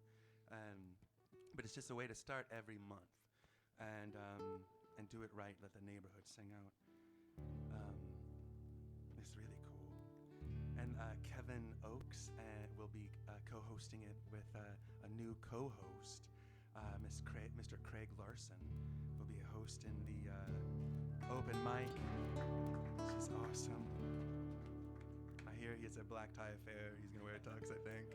But it's just a way to start every month and do it right, let the neighborhood sing out. It's really cool. And Kevin Oakes will be co-hosting it with a new co-host. Mr. Craig Larson will be hosting the open mic. It's just awesome. I hear he has a black tie affair. He's going to wear a tux, I think.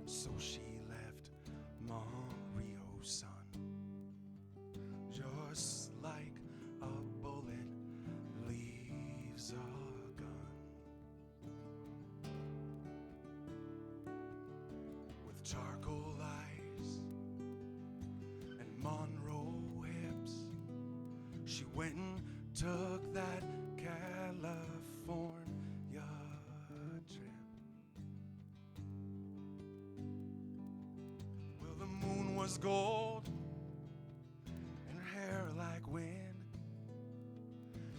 So she left Mario's son, just like a bullet leaves a gun. With charcoal eyes and Monroe hips, she went and took that California trip. Well, the moon was gold and her hair like wind.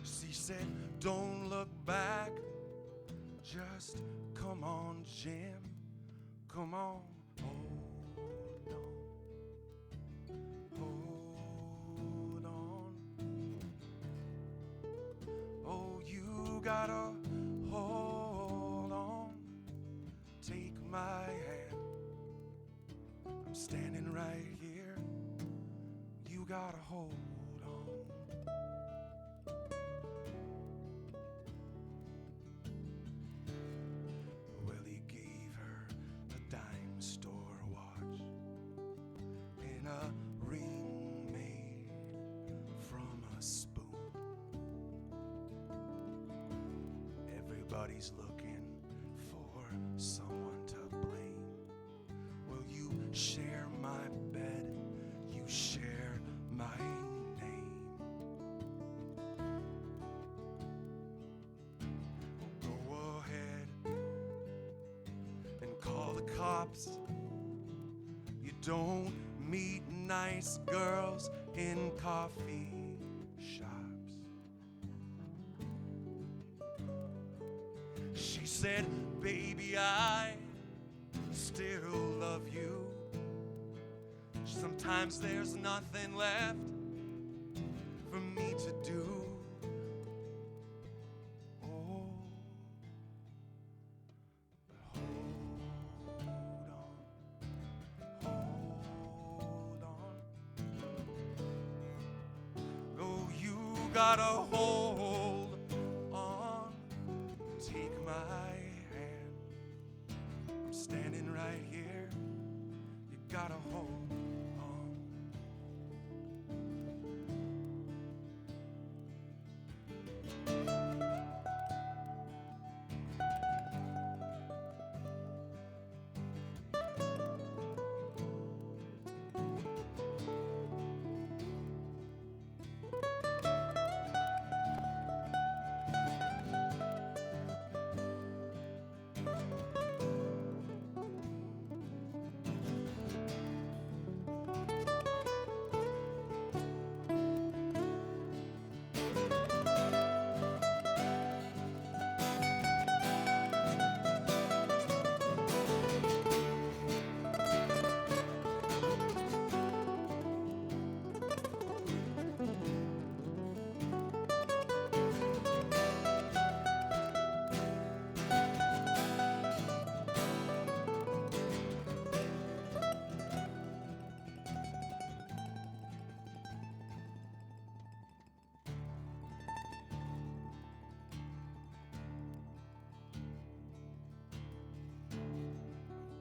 She said, don't look back, just come on, Jim, come on. Hold on, hold on. Oh, you gotta hold on, take my hand. I'm standing right here, you gotta hold on. Well, he gave her a dime store watch and a ring made from a spoon. Everybody's looking for someone to blame. Well, you share my bed, you share my name. Go ahead and call the cops. You don't meet nice girls in coffee shops. She said, baby, I still love you. Sometimes there's nothing left for me to do. Oh, but hold on. Oh, you gotta hold on. Take my hand. I'm standing right here. You gotta hold on.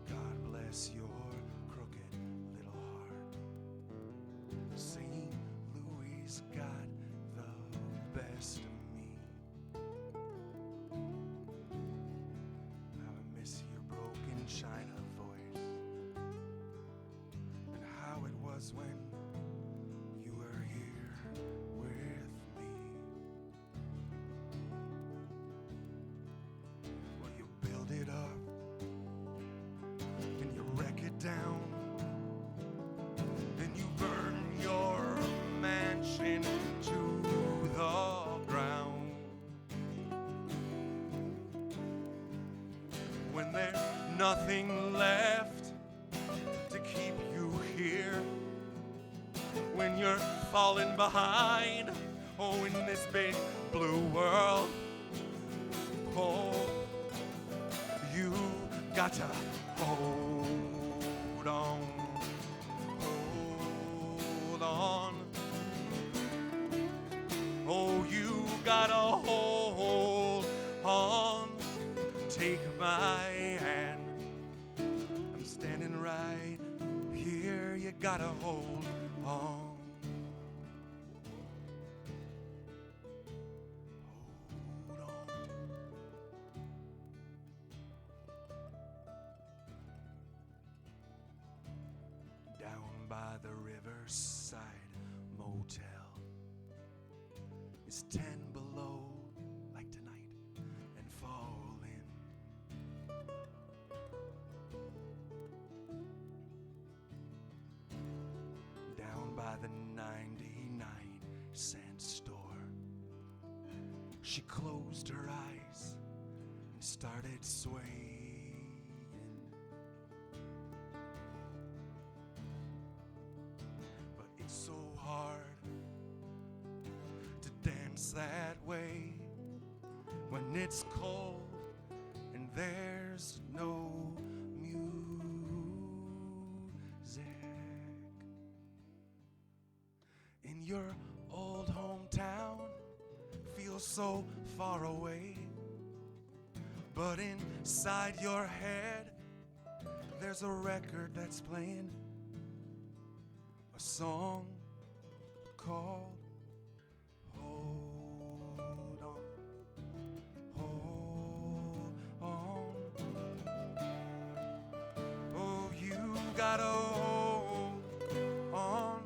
God bless your crooked little heart. St. Louis got the best of me. How I miss your broken China voice, and how it was when you were here with me. Well, you build it up and you wreck it down, and you burn your mansion to the ground. When there's nothing left to keep you here, when you're falling behind, oh, in this big blue world, oh, you got to hold on, hold on. Oh, you gotta hold on. Take my hand. I'm standing gotta hold on. Hold on. Down by the riverside motel, it's 10 below like tonight and falling. Down by the 99-cent store, she closed her eyes and started swaying. But it's so hard to dance that way when it's cold and there's no music. In your old hometown feels so far away, but inside your head there's a record that's playing a song called Hold On, Hold On. Oh, you gotta hold on,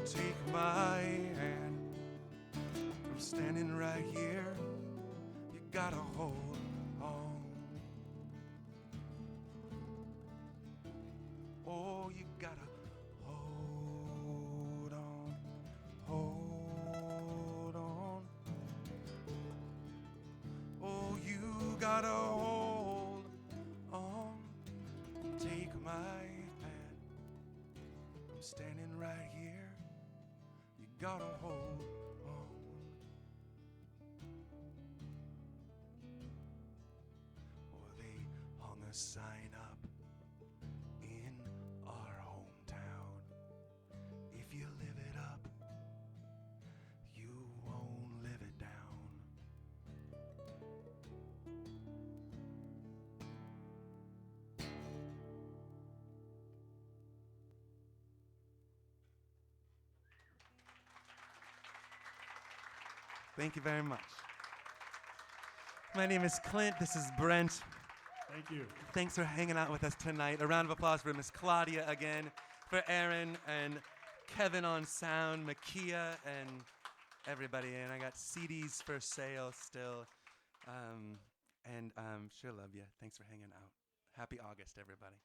take my hand. I'm standing right here, you gotta hold on. Oh, you gotta hold on, hold on. Oh, you gotta hold on, take my hand. I'm standing right here, you gotta hold on. Oh, they hung a sign up in our hometown. If you live it up, you won't live it down. Thank you very much. My name is Clint. This is Brent. Thank you. Thanks for hanging out with us tonight. A round of applause for Miss Claudia again, for Aaron and Kevin on sound, Makia, and everybody. And I got CDs for sale still. Sure love you. Thanks for hanging out. Happy August, everybody.